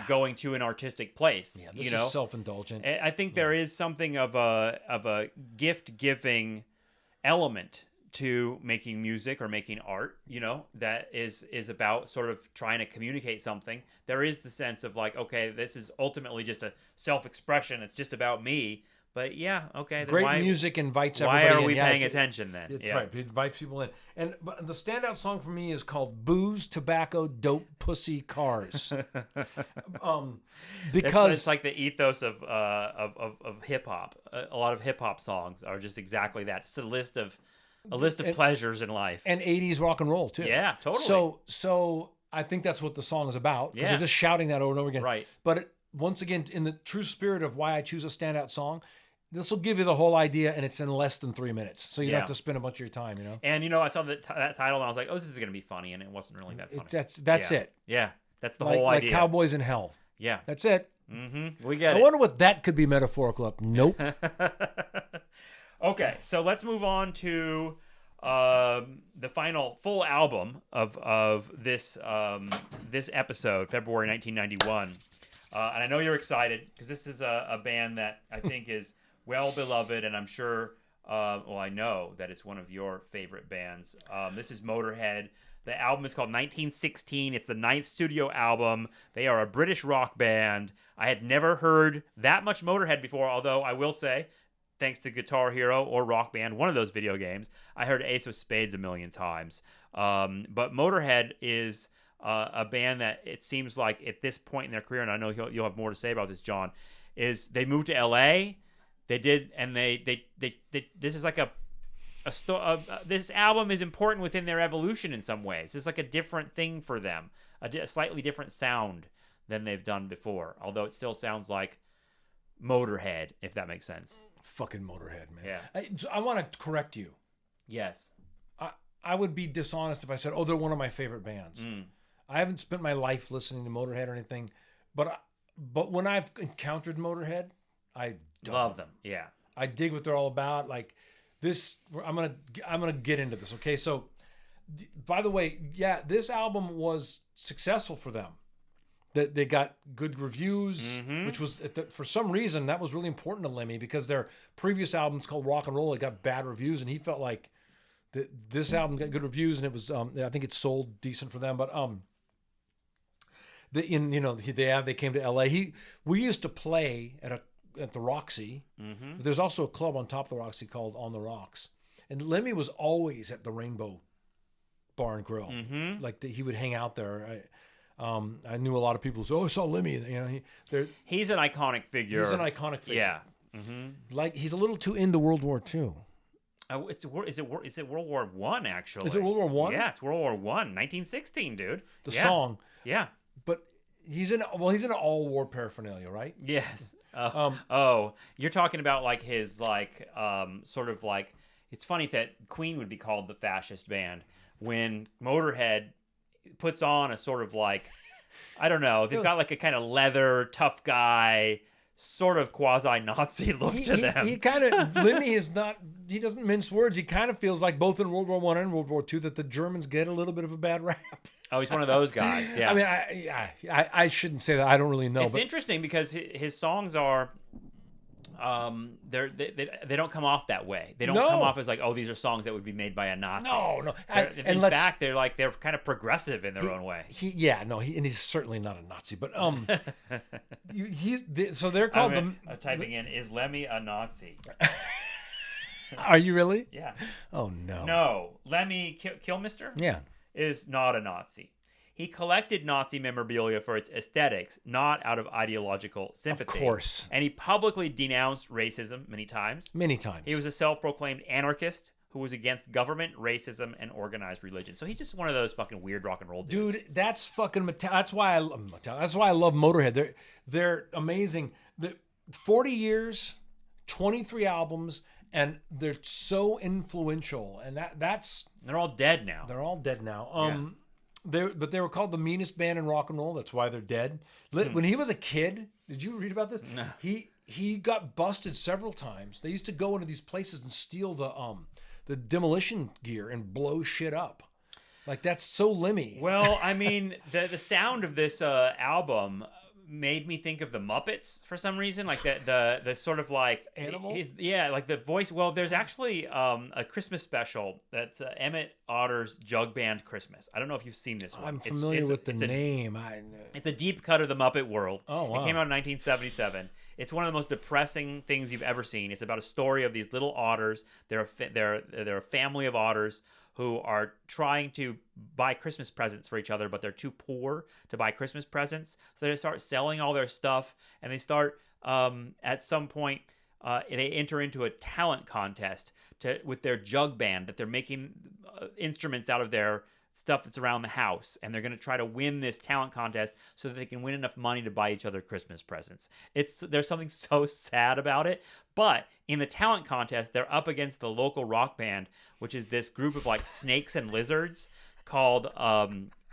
going to an artistic place. Yeah, this is self-indulgent. I think there is something of a gift-giving element to making music or making art, that is about sort of trying to communicate something. There is the sense of like, okay, this is ultimately just a self-expression. It's just about me. But yeah, okay. Great music invites everybody in. Why are we paying attention then? That's right. It invites people in. And the standout song for me is called Booze, Tobacco, Dope, Pussy, Cars. Because it's like the ethos of hip hop. A lot of hip hop songs are just exactly that. It's a list of pleasures in life. And 80s rock and roll too. Yeah, totally. So I think that's what the song is about. Yeah. They're just shouting that over and over again. Right. But once again, in the true spirit of why I choose a standout song, this will give you the whole idea, and it's in less than 3 minutes. So you don't have to spend a bunch of your time, And, I saw that title, and I was like, oh, this is going to be funny, and it wasn't really that funny. That's it. Yeah, that's the whole idea. Like Cowboys in Hell. Yeah. That's it. Mm-hmm. We get it. I wonder what that could be metaphorical of. Nope. Okay, so let's move on to the final full album of this episode, February 1991. And I know you're excited because this is a band that I think is well beloved, and I'm sure, I know that it's one of your favorite bands. This is Motörhead. The album is called 1916. It's the 9th studio album. They are a British rock band. I had never heard that much Motörhead before, although I will say, thanks to Guitar Hero or Rock Band, one of those video games, I heard Ace of Spades a million times. But Motörhead is a band that it seems like at this point in their career, and I know you'll have more to say about this, John, is they moved to LA. They did, and they this is like this album is important within their evolution in some ways. It's like a different thing for them, a slightly different sound than they've done before. Although it still sounds like Motörhead, if that makes sense. Fucking Motörhead, man. Yeah. I want to correct you. Yes. I would be dishonest if I said, "Oh, they're one of my favorite bands." I haven't spent my life listening to Motörhead or anything, but when I've encountered Motörhead, I love them. Yeah. I dig what they're all about. Like this, I'm gonna get into this. Okay, so by the way, yeah, this album was successful for them. That they got good reviews, which was for some reason that was really important to Lemmy because their previous albums called Rock and Roll, it got bad reviews, and he felt like this album got good reviews, and it was I think it sold decent for them. But they came to LA. We used to play at the Roxy. But there's also a club on top of the Roxy called On the Rocks, and Lemmy was always at the Rainbow Bar and Grill. Like he would hang out there. I knew a lot of people who said, "Oh, I saw Lemmy." You know, he's an iconic figure. He's an iconic figure. Yeah. Like he's a little too into World War II. Is it World War One actually? Is it World War One? Yeah, it's World War One, 1916, dude. The song. Yeah. But he's in all war paraphernalia, right? Yes. You're talking about like his sort of like. It's funny that Queen would be called the fascist band when Motörhead puts on a sort of like, I don't know, they've got like a kind of leather tough guy sort of quasi-Nazi look to them. He kind of Lemmy is not. He doesn't mince words. He kind of feels like both in World War I and World War II that the Germans get a little bit of a bad rap. Oh, he's one of those guys. Yeah. I mean, I shouldn't say that. I don't really know. It's interesting because his songs are. They don't come off that way. They don't come off as like, oh, these are songs that would be made by a Nazi. No. In fact, they're kind of progressive in their own way. And he's certainly not a Nazi. But so they're called I'm typing in, is Lemmy a Nazi? Are you really? Yeah. Oh no. No, Lemmy Kilmister. Yeah. Is not a Nazi. He collected Nazi memorabilia for its aesthetics, not out of ideological sympathy. Of course. And he publicly denounced racism many times. Many times. He was a self-proclaimed anarchist who was against government, racism, and organized religion. So he's just one of those fucking weird rock and roll dudes. Dude, that's fucking That's why I love Motörhead. They're amazing. 40 years, 23 albums, and they're so influential. And that's they're all dead now. They're all dead now. But they were called the meanest band in rock and roll. That's why they're dead. When he was a kid, did you read about this? No. He got busted several times. They used to go into these places and steal the demolition gear and blow shit up. Like that's so Lemmy. Well, I mean, the sound of this album made me think of the Muppets for some reason, like the sort of like animal. Like the voice. Well, there's actually a Christmas special that's Emmett Otter's Jug Band Christmas. I don't know if you've seen this one. I'm familiar with the name. It's a deep cut of the Muppet world. Oh wow! It came out in 1977. It's one of the most depressing things you've ever seen. It's about a story of these little otters. They're a family of otters who are trying to buy Christmas presents for each other, but they're too poor to buy Christmas presents. So they start selling all their stuff, and they start, at some point, they enter into a talent contest with their jug band, that they're making instruments out of their stuff that's around the house, and they're going to try to win this talent contest so that they can win enough money to buy each other Christmas presents. There's something so sad about it, but in the talent contest, they're up against the local rock band, which is this group of like snakes and lizards called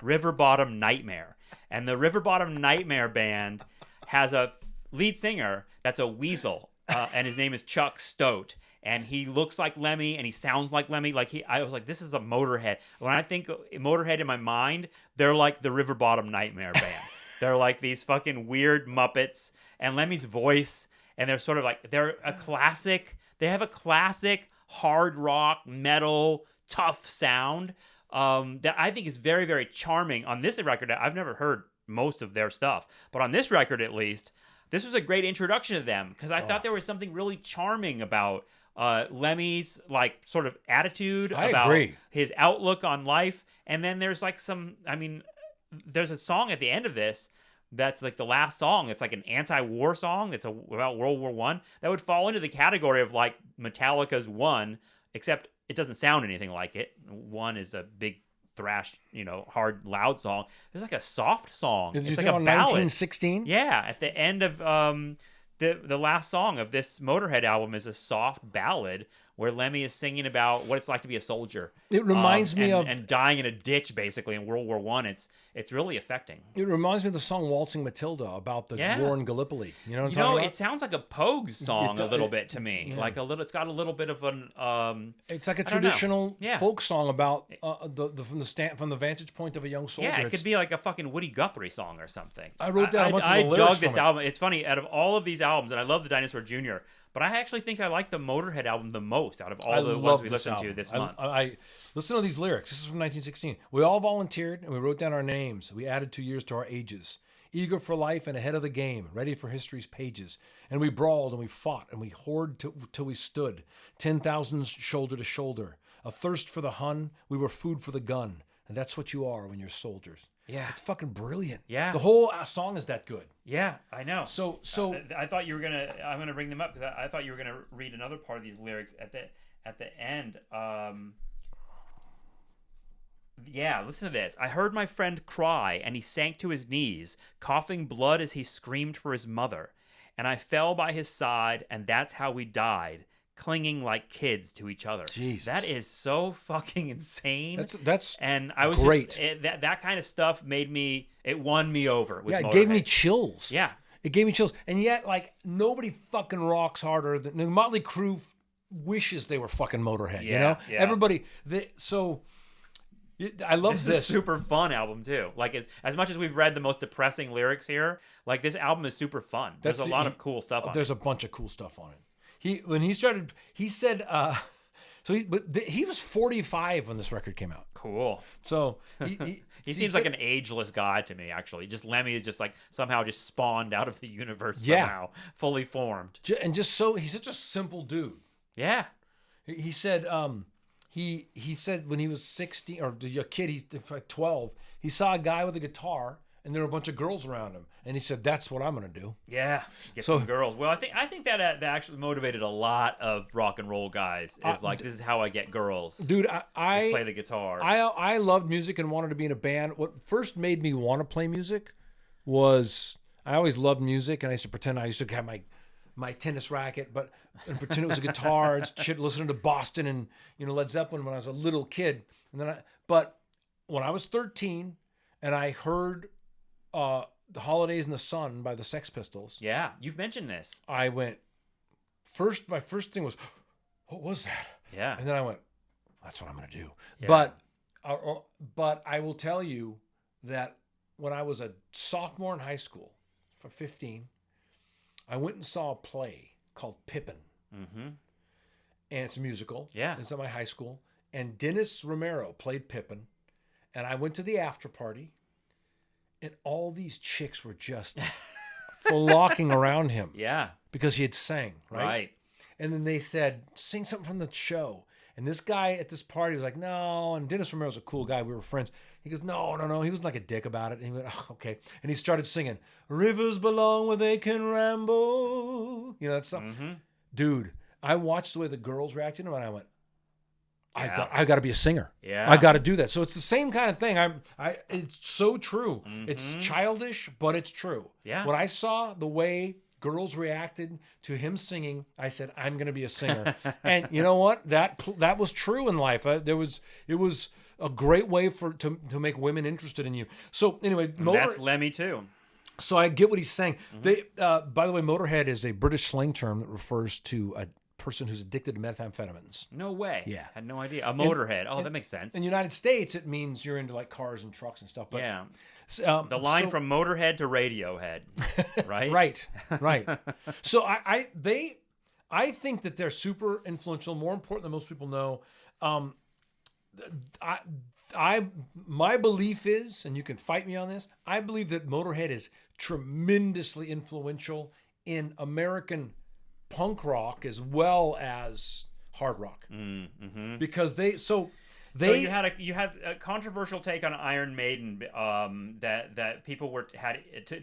River Bottom Nightmare. And the River Bottom Nightmare band has a lead singer that's a weasel, and his name is Chuck Stoat. And he looks like Lemmy, and he sounds like Lemmy. I was like, this is a Motörhead. When I think Motörhead in my mind, they're like the River Bottom Nightmare band. They're like these fucking weird Muppets, and Lemmy's voice, and they're sort of like, they're a classic. They have a classic hard rock, metal, tough sound that I think is very, very charming. On this record, I've never heard most of their stuff, but on this record at least, this was a great introduction to them, because I thought there was something really charming about Lemmy's like sort of attitude, about his outlook on life. And then there's like there's a song at the end of this that's like the last song. It's like an anti-war song. It's about World War I. That would fall into the category of like Metallica's One, except it doesn't sound anything like it. One is a big thrash, hard, loud song. There's like a soft song. Did you It's like think a on ballad. 1916? Yeah, at the end of the last song of this Motörhead album is a soft ballad where Lemmy is singing about what it's like to be a soldier. It reminds me of and dying in a ditch basically in World War One. It's really affecting. It reminds me of the song "Waltzing Matilda" about the war in Gallipoli. You know what I'm talking about? It sounds like a Pogue song a little bit to me. Yeah. Like a little. It's got a little bit of an. It's like a traditional Yeah. folk song about from the vantage point of a young soldier. Yeah, it could be like a fucking Woody Guthrie song or something. I wrote down a bunch of the I lyrics dug this from it. album. It's funny, out of all of these albums, and I love the Dinosaur Jr., but I actually think I like the Motörhead album the most out of all the ones we listened to this month. I listen to these lyrics. This is from 1916. We all volunteered and we wrote down our names. We added 2 years to our ages. Eager for life and ahead of the game, ready for history's pages. And we brawled and we fought and we hoarded till we stood. 10,000 shoulder to shoulder. A thirst for the Hun, we were food for the gun. And that's what you are when you're soldiers. Yeah. It's fucking brilliant. Yeah. The whole song is that good. Yeah, I know. So I thought you were gonna. I'm gonna bring them up because I thought you were gonna read another part of these lyrics at the end. Yeah, listen to this. I heard my friend cry, and he sank to his knees, coughing blood as he screamed for his mother. And I fell by his side, and that's how we died, clinging like kids to each other. Jesus. That is so fucking insane. That's and I was great. Just, that kind of stuff it won me over. With it gave me Motörhead. chills. Yeah. It gave me chills. And yet, like, nobody fucking rocks harder than the Motley Crue wishes they were fucking Motörhead, you know? Yeah. Everybody, I love This is this. a super fun album too. Like as much as we've read the most depressing lyrics here, like this album is super fun. There's a lot of cool stuff on it. There's a bunch of cool stuff on it. When he started, he said, he was 45 when this record came out. Cool. So he seems like an ageless guy to me, actually. Just Lemmy is just like somehow just spawned out of the universe somehow, fully formed. And he's such a simple dude. Yeah. He said, he said when he was 16 or a kid, he's like 12, he saw a guy with a guitar and there were a bunch of girls around him, and he said, "That's what I'm gonna do." Yeah, get some girls. Well, I think that actually motivated a lot of rock and roll guys. Is like, this is how I get girls. Dude, I play the guitar. I loved music and wanted to be in a band. What first made me want to play music was I always loved music, and I used to pretend I used to have my tennis racket, and pretend it was a guitar and shit, listening to Boston and Led Zeppelin when I was a little kid. And then but when I was 13 and I heard The Holidays in the Sun by the Sex Pistols. Yeah, you've mentioned this. I went my first thing was, what was that? Yeah. And then I went, that's what I'm going to do. Yeah. But I will tell you that when I was a sophomore in high school, for 15, I went and saw a play called Pippin. Mm-hmm. And it's a musical. Yeah. It's at my high school. And Dennis Romero played Pippin. And I went to the after party. And all these chicks were just flocking around him. Yeah. Because he had sang, right? Right. And then they said, sing something from the show. And this guy at this party was like, no. And Dennis Romero's a cool guy. We were friends. He goes, no. He wasn't like a dick about it. And he went, oh, okay. And he started singing, rivers belong where they can ramble. That stuff. Mm-hmm. Dude, I watched the way the girls reacted to him, and I went, I got to be a singer. Yeah. I got to do that. So it's the same kind of thing. It's so true. Mm-hmm. It's childish, but it's true. Yeah. When I saw the way girls reacted to him singing, I said, I'm going to be a singer. And you know what? That was true in life. It was a great way to make women interested in you. So anyway, that's Lemmy too. So I get what he's saying. Mm-hmm. By the way, Motörhead is a British slang term that refers to a person who's addicted to methamphetamines. No way. Yeah. Had no idea. A Motorhead. That makes sense. In the United States, it means you're into like cars and trucks and stuff. But, yeah. The line from Motorhead to Radiohead, right? Right. So I think that they're super influential, more important than most people know. My belief is, and you can fight me on this, I believe that Motörhead is tremendously influential in American punk rock as well as hard rock. Mm-hmm. Because so you had a controversial take on Iron Maiden that people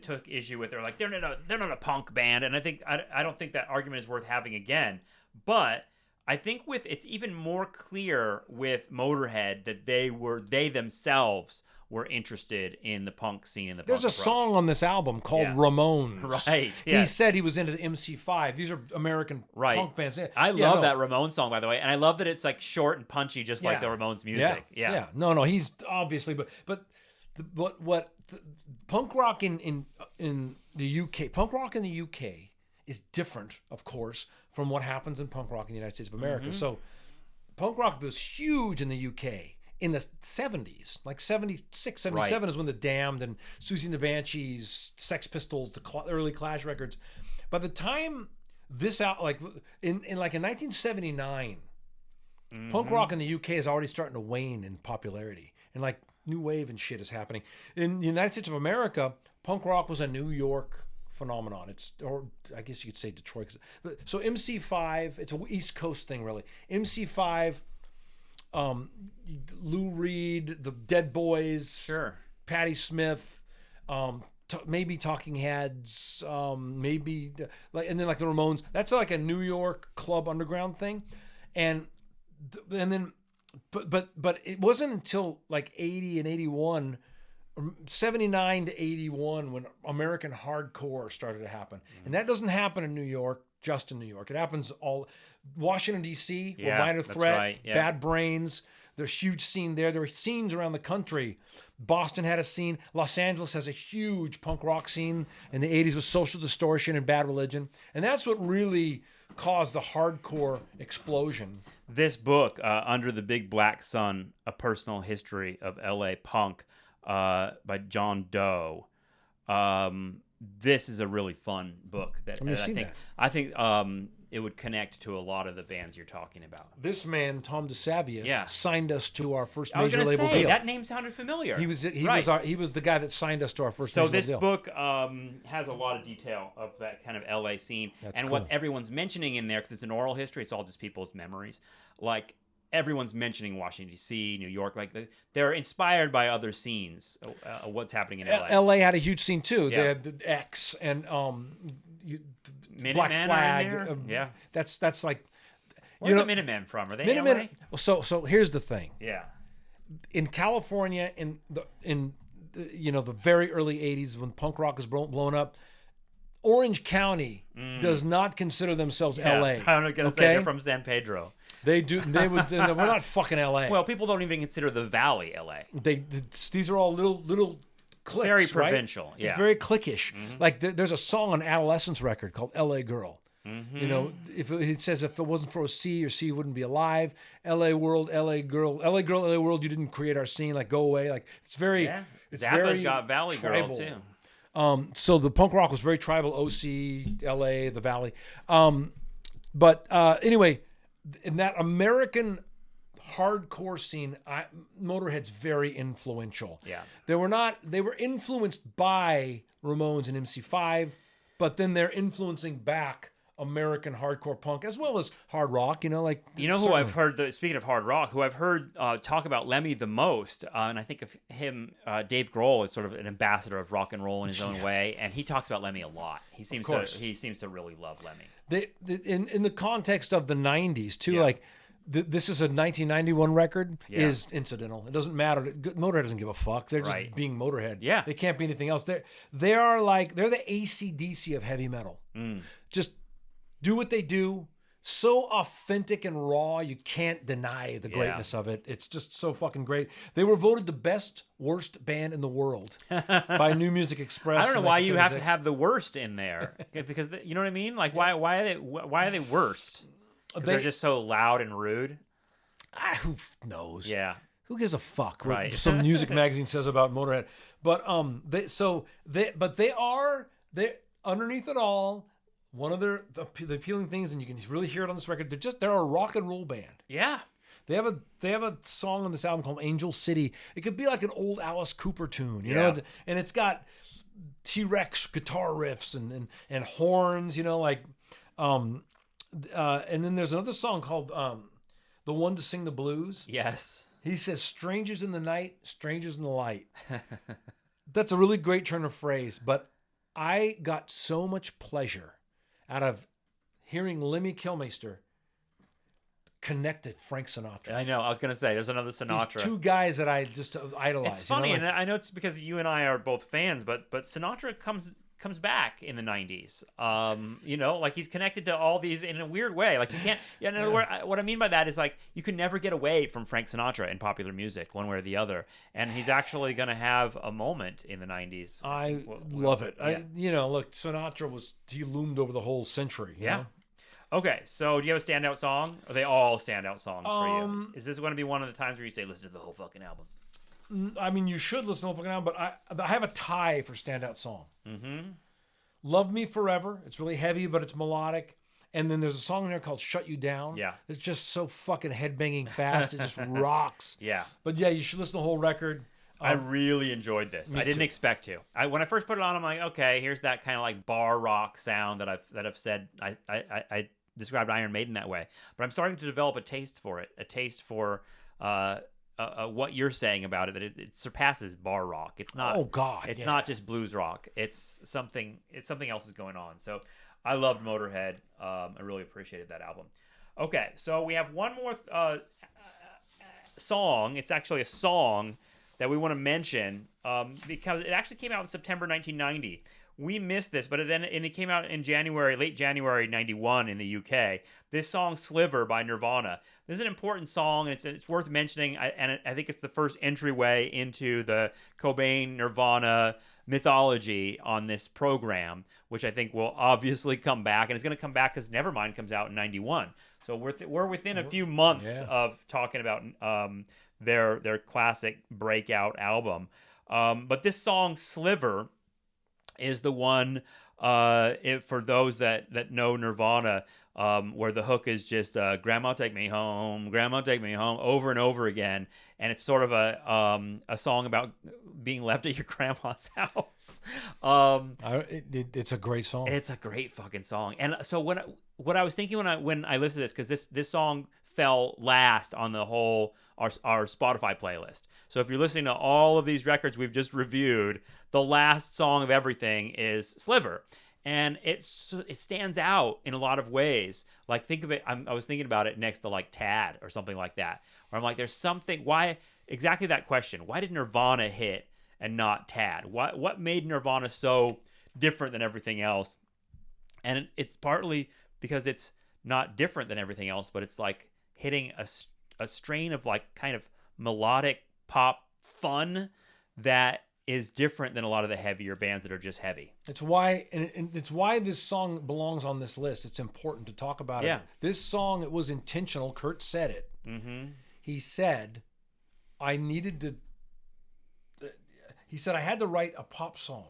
took issue with. They're like, they're not a punk band, and I don't think that argument is worth having again. But I think it's even more clear with Motörhead that they themselves were interested in the punk scene and the There's punk a approach. song on this album called Ramones. Right. He Yes. said he was into the MC5. These are American punk bands. I love that Ramones song, by the way, and I love that it's like short and punchy, just like the Ramones music. Yeah. No, he's obviously, but punk rock in the UK, punk rock in the UK is different, of course, from what happens in punk rock in the United States of America. So, punk rock was huge in the UK in the 70s, like 76, 77 is when the Damned and Susie and the Banshees, Sex Pistols, the early Clash records. By the time this out, like in 1979, punk rock in the UK is already starting to wane in popularity, and like new wave and shit is happening. In the United States of America, punk rock was a New York phenomenon. Or I guess you could say Detroit. So MC5, it's an East Coast thing, really. MC5. Lou Reed, the Dead Boys, Patti Smith, maybe Talking Heads, maybe and then like the Ramones. That's like a New York club underground thing, and then, but it wasn't until like 80 and 81, 79 to 81 when American hardcore started to happen, and that doesn't happen in New York. Just in New York, it happens all Washington D.C. Minor Threat, Bad Brains. There's a huge scene there. There are scenes around the country. Boston had a scene. Los Angeles has a huge punk rock scene in the 80s with Social Distortion and Bad Religion, and that's what really caused the hardcore explosion. This book, Under the Big Black Sun: A Personal History of L.A. Punk, by John Doe. This is a really fun book I think it would connect to a lot of the bands you're talking about. This man, Tom DeSavia, signed us to our first I was major label say, deal. That name sounded familiar. He was the guy that signed us to our first major label deal. So this book has a lot of detail of that kind of LA scene. That's and cool. What everyone's mentioning in there, because it's an oral history, it's all just people's memories. Like, everyone's mentioning Washington, D.C., New York. Like, they're inspired by other scenes, what's happening in LA. LA had a huge scene, too. They had the X and Black Flag. That's like... Where's the Minutemen from? Are they Minutemen, LA? So here's the thing. Yeah. In California, in the very early 80s, when punk rock was blowing up, Orange County does not consider themselves LA. I'm going to say they're from San Pedro. They do. They would. We're not fucking LA. Well, people don't even consider the Valley LA. These are all little cliques. Very provincial. Right? Yeah. It's very cliquish. Like there's a song on Adolescence record called "LA Girl." You know, if it says if it wasn't for a C, or C wouldn't be alive. LA World, LA Girl, LA Girl, LA World. You didn't create our scene. Like go away. Like it's very. Yeah. It's Zappa's very got Valley tribal. Girl too. So the punk rock was very tribal. OC, LA, the Valley. But anyway, in that American hardcore scene, Motörhead's very influential. Yeah. They were influenced by Ramones and MC5, but then they're influencing back American hardcore punk as well as hard rock, who I've heard, speaking of hard rock, who I've heard talk about Lemmy the most, and I think of him, Dave Grohl, is sort of an ambassador of rock and roll in his own way, and he talks about Lemmy a lot. He seems to really love Lemmy. In the context of the 90s too, like this is a 1991 record is incidental. It doesn't matter. Motörhead doesn't give a fuck. They're just being Motörhead. Yeah. They can't be anything else. They're the AC/DC of heavy metal. Just do what they do. So authentic and raw, you can't deny the greatness of it. It's just so fucking great. They were voted the best worst band in the world by New Music Express. I don't know why you have to have the worst in there, because you know what I mean. Like why are they worst? Because they're just so loud and rude. Who knows? Yeah. Who gives a fuck what some music magazine says about Motörhead? But they are underneath it all. One of the appealing things, and you can really hear it on this record, they're a rock and roll band. Yeah. They have a song on this album called Angel City. It could be like an old Alice Cooper tune, you know, and it's got T-Rex guitar riffs and horns, and then there's another song called The One to Sing the Blues. Yes. He says, strangers in the night, strangers in the light. That's a really great turn of phrase, but I got so much pleasure out of hearing Lemmy Kilmister connect to Frank Sinatra. I know. I was gonna say there's another Sinatra. These two guys that I just idolize. It's funny, you know? and I know it's because you and I are both fans, but Sinatra comes back in the 90s. You know, like he's connected to all these in a weird way. Like you can't. Yeah, in other words, what I mean by that is like you can never get away from Frank Sinatra in popular music, one way or the other. And he's actually going to have a moment in the 90s. I love it. Yeah. Look, Sinatra he loomed over the whole century. You know? Okay, so do you have a standout song? Are they all standout songs for you? Is this going to be one of the times where you say, listen to the whole fucking album? I mean, you should listen to the whole fucking album, but I have a tie for standout song. Mm-hmm. Love Me Forever. It's really heavy, but it's melodic. And then there's a song in there called Shut You Down. Yeah. It's just so fucking headbanging fast. It just rocks. Yeah. But yeah, you should listen to the whole record. I really enjoyed this. I didn't expect to. When I first put it on, I'm like, okay, here's that kind of like bar rock sound that I've said. I described Iron Maiden that way, but I'm starting to develop a taste for it, a taste for what you're saying about it. That it surpasses bar rock. It's not. Oh God! It's not just blues rock. It's something else is going on. So I loved Motörhead. I really appreciated that album. Okay, so we have one more song. It's actually a song that we want to mention because it actually came out in September 1990. We missed this, but it came out in late January 91 in the UK. This song, Sliver by Nirvana. This is an important song, and it's worth mentioning, and I think it's the first entryway into the Cobain-Nirvana mythology on this program, which I think will obviously come back, and it's going to come back because Nevermind comes out in 91. So we're within a few months of talking about their classic breakout album. But this song, Sliver, is the one for those that know Nirvana, where the hook is just "Grandma take me home, Grandma take me home" over and over again, and it's sort of a song about being left at your grandma's house. It's a great song. It's a great fucking song. And so what I was thinking when I listened to this, because this song fell last on the whole our Spotify playlist. So if you're listening to all of these records we've just reviewed, the last song of everything is Sliver. And it stands out in a lot of ways. Like, think of it, I was thinking about it next to like Tad or something like that, where I'm like, there's something, why, exactly that question. Why did Nirvana hit and not Tad? What made Nirvana so different than everything else? And it's partly because it's not different than everything else, but it's like hitting a strain of like kind of melodic pop fun that is different than a lot of the heavier bands that are just heavy. It's why, and it's why this song belongs on this list. It's important to talk about it. This song, it was intentional. Kurt said it. Mm-hmm. He said, I had to write a pop song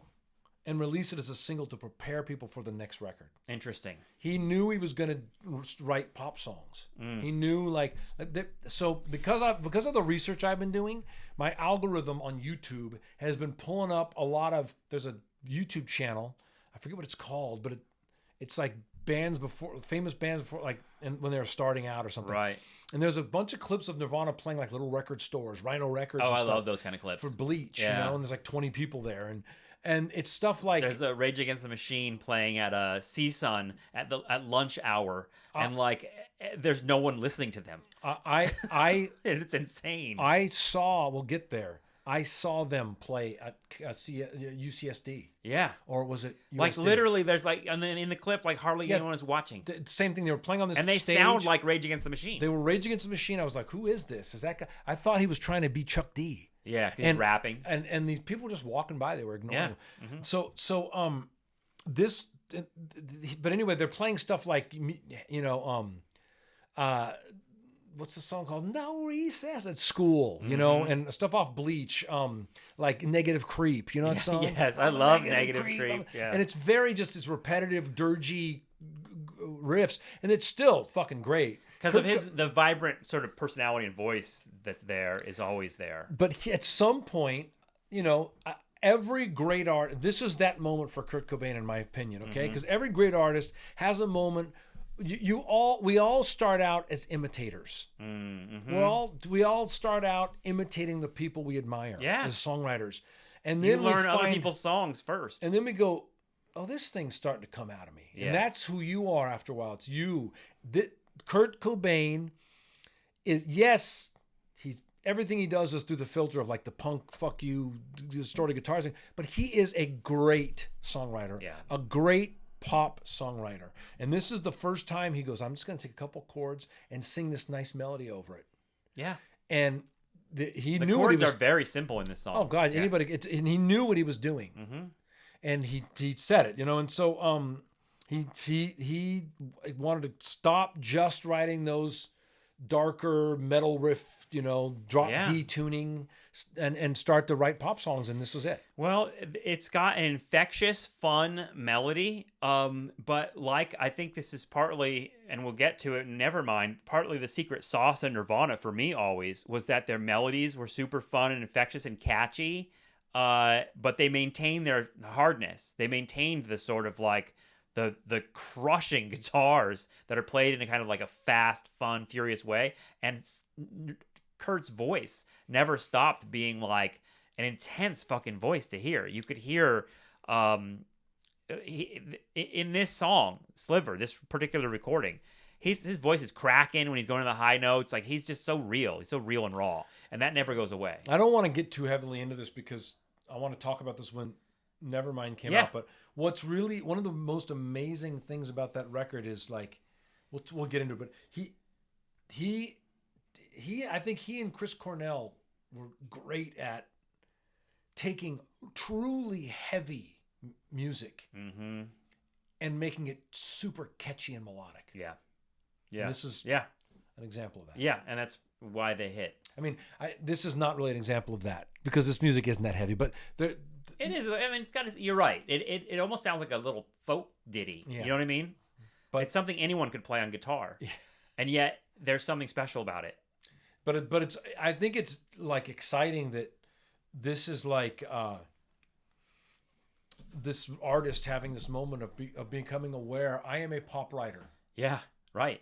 and release it as a single to prepare people for the next record. Interesting. He knew he was going to write pop songs. He knew so because of the research I've been doing, my algorithm on YouTube has been pulling up a lot of, there's a YouTube channel, I forget what it's called, but it's like famous bands before, like, and when they were starting out or something. Right. And there's a bunch of clips of Nirvana playing like little record stores, Rhino Records. Oh, and I stuff love those kind of clips. for Bleach, and there's like 20 people there, and it's stuff like, there's a Rage Against the Machine playing at a CSUN at lunch hour, and like there's no one listening to them. It's insane. We'll get there. I saw them play at UCSD. Yeah. Or was it USD? Like literally there's like, and then in the clip, like hardly anyone is watching. Same thing. They were playing on this and they stage. sound like Rage Against the Machine. They were Rage Against the Machine. I was like, who is this? Is that guy? I thought he was trying to be Chuck D. Yeah, because he's rapping. And these people were just walking by. They were ignoring him. Mm-hmm. So this, but anyway, they're playing stuff like, what's the song called? No Recess at School, and stuff off Bleach, like Negative Creep, that song? Yes, I love Negative Creep. Yeah. And it's very just this repetitive, dirgy riffs, and it's still fucking great. Because of the vibrant sort of personality and voice that's there is always there. But at some point, every great art, this is that moment for Kurt Cobain, in my opinion, okay? Because every great artist has a moment. We all start out as imitators. Mm-hmm. We all start out imitating the people we admire as songwriters, and then we learn other people's songs first, and then we go, "Oh, this thing's starting to come out of me," and that's who you are after a while. It's you. Kurt Cobain is, yes, everything he does is through the filter of like the punk, fuck you, distorted guitars, but he is a great songwriter, a great pop songwriter. And this is the first time he goes, I'm just going to take a couple chords and sing this nice melody over it. Yeah. And the knew chords what he was, are very simple in this song. Oh God, anybody, and he knew what he was doing. Mm-hmm. And he said it, and so he wanted to stop just writing those darker metal riff, drop D tuning, and start to write pop songs, and this was it. Well, it's got an infectious, fun melody, but I think this is partly, and we'll get to it, never mind, partly the secret sauce of Nirvana for me always was that their melodies were super fun and infectious and catchy, but they maintained their hardness. They maintained the sort of like the crushing guitars that are played in a kind of like a fast, fun, furious way. And Kurt's voice never stopped being like an intense fucking voice to hear. You could hear in this song, Sliver, this particular recording, his voice is cracking when he's going to the high notes. Like, he's just so real. He's so real and raw. And that never goes away. I don't want to get too heavily into this because I want to talk about this when Nevermind came out. But what's really one of the most amazing things about that record is, like, we'll get into it, but he I think he and Chris Cornell were great at taking truly heavy music and making it super catchy and melodic. Yeah. And this is an example of that. Yeah, and that's why they hit. I mean, this is not really an example of that because this music isn't that heavy, but it is. I mean, you're right. It almost sounds like a little folk ditty. Yeah. You know what I mean? But it's something anyone could play on guitar, and yet there's something special about it. But it's. I think it's like exciting that this is like this artist having this moment of becoming aware. I am a pop writer. Yeah. Right.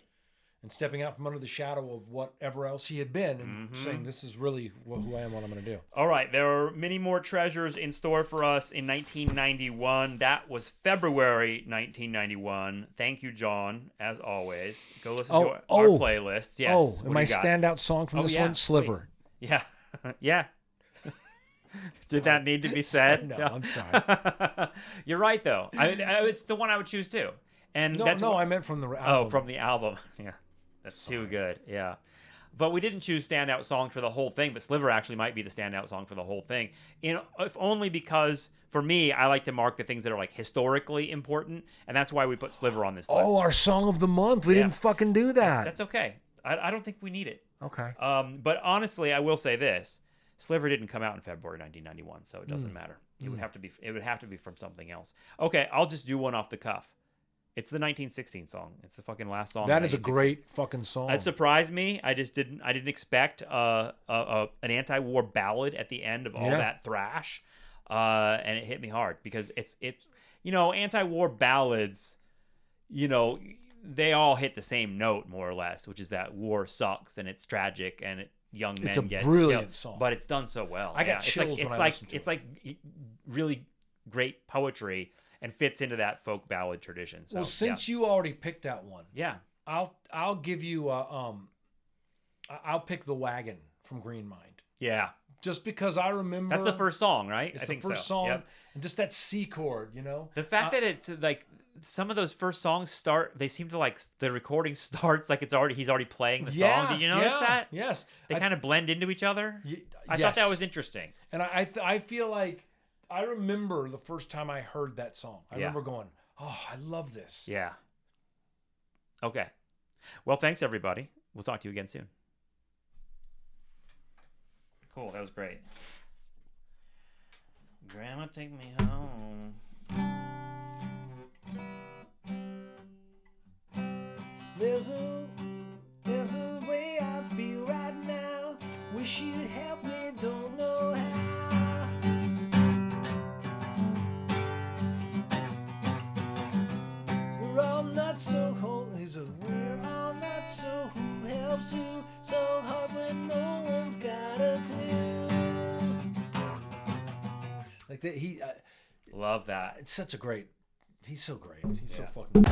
And stepping out from under the shadow of whatever else he had been and saying, this is really who I am, what I'm going to do. All right. There are many more treasures in store for us in 1991. That was February 1991. Thank you, John, as always. Go listen to our playlists. Yes. And my standout song from this one, Sliver. Please. Yeah. Yeah. Did that need to be said? No, I'm sorry. You're right, though. It's the one I would choose, too. And I meant from the album. Oh, from the album. Yeah. That's too good. Yeah. But we didn't choose standout song for the whole thing, but Sliver actually might be the standout song for the whole thing. If only because, for me, I like to mark the things that are like historically important, and that's why we put Sliver on this list. Oh, our song of the month. We didn't fucking do that. That's okay. I don't think we need it. Okay. But honestly, I will say this. Sliver didn't come out in February 1991, so it doesn't matter. It would have to be from something else. Okay, I'll just do one off the cuff. It's the 1916 song. It's the fucking last song. That is a great fucking song. It surprised me. I didn't expect an anti-war ballad at the end of all that thrash, and it hit me hard because it's anti-war ballads, they all hit the same note more or less, which is that war sucks and it's tragic and young men get brilliant song, but it's done so well. I got chills when I listened to it. It's like really great poetry. And fits into that folk ballad tradition. So, well, since you already picked that one, I'll give you I'll pick The Wagon from Green Mind. Yeah, just because I remember that's the first song, right? It's the first song, and just that C chord, The fact that it's like some of those first songs start, they seem to like the recording starts like he's already playing the song. Did you notice that? Yes, they kind of blend into each other. I thought that was interesting, and I feel like. I remember the first time I heard that song. I remember going, oh, I love this. Yeah. Okay. Well, thanks, everybody. We'll talk to you again soon. Cool. That was great. Grandma, take me home. There's a way I feel right now. Wish you'd help me, don't know how. We're all not so who helps who, so hard when no one's got a clue. Like that, love that. It's such a great. He's so great. He's so fucking.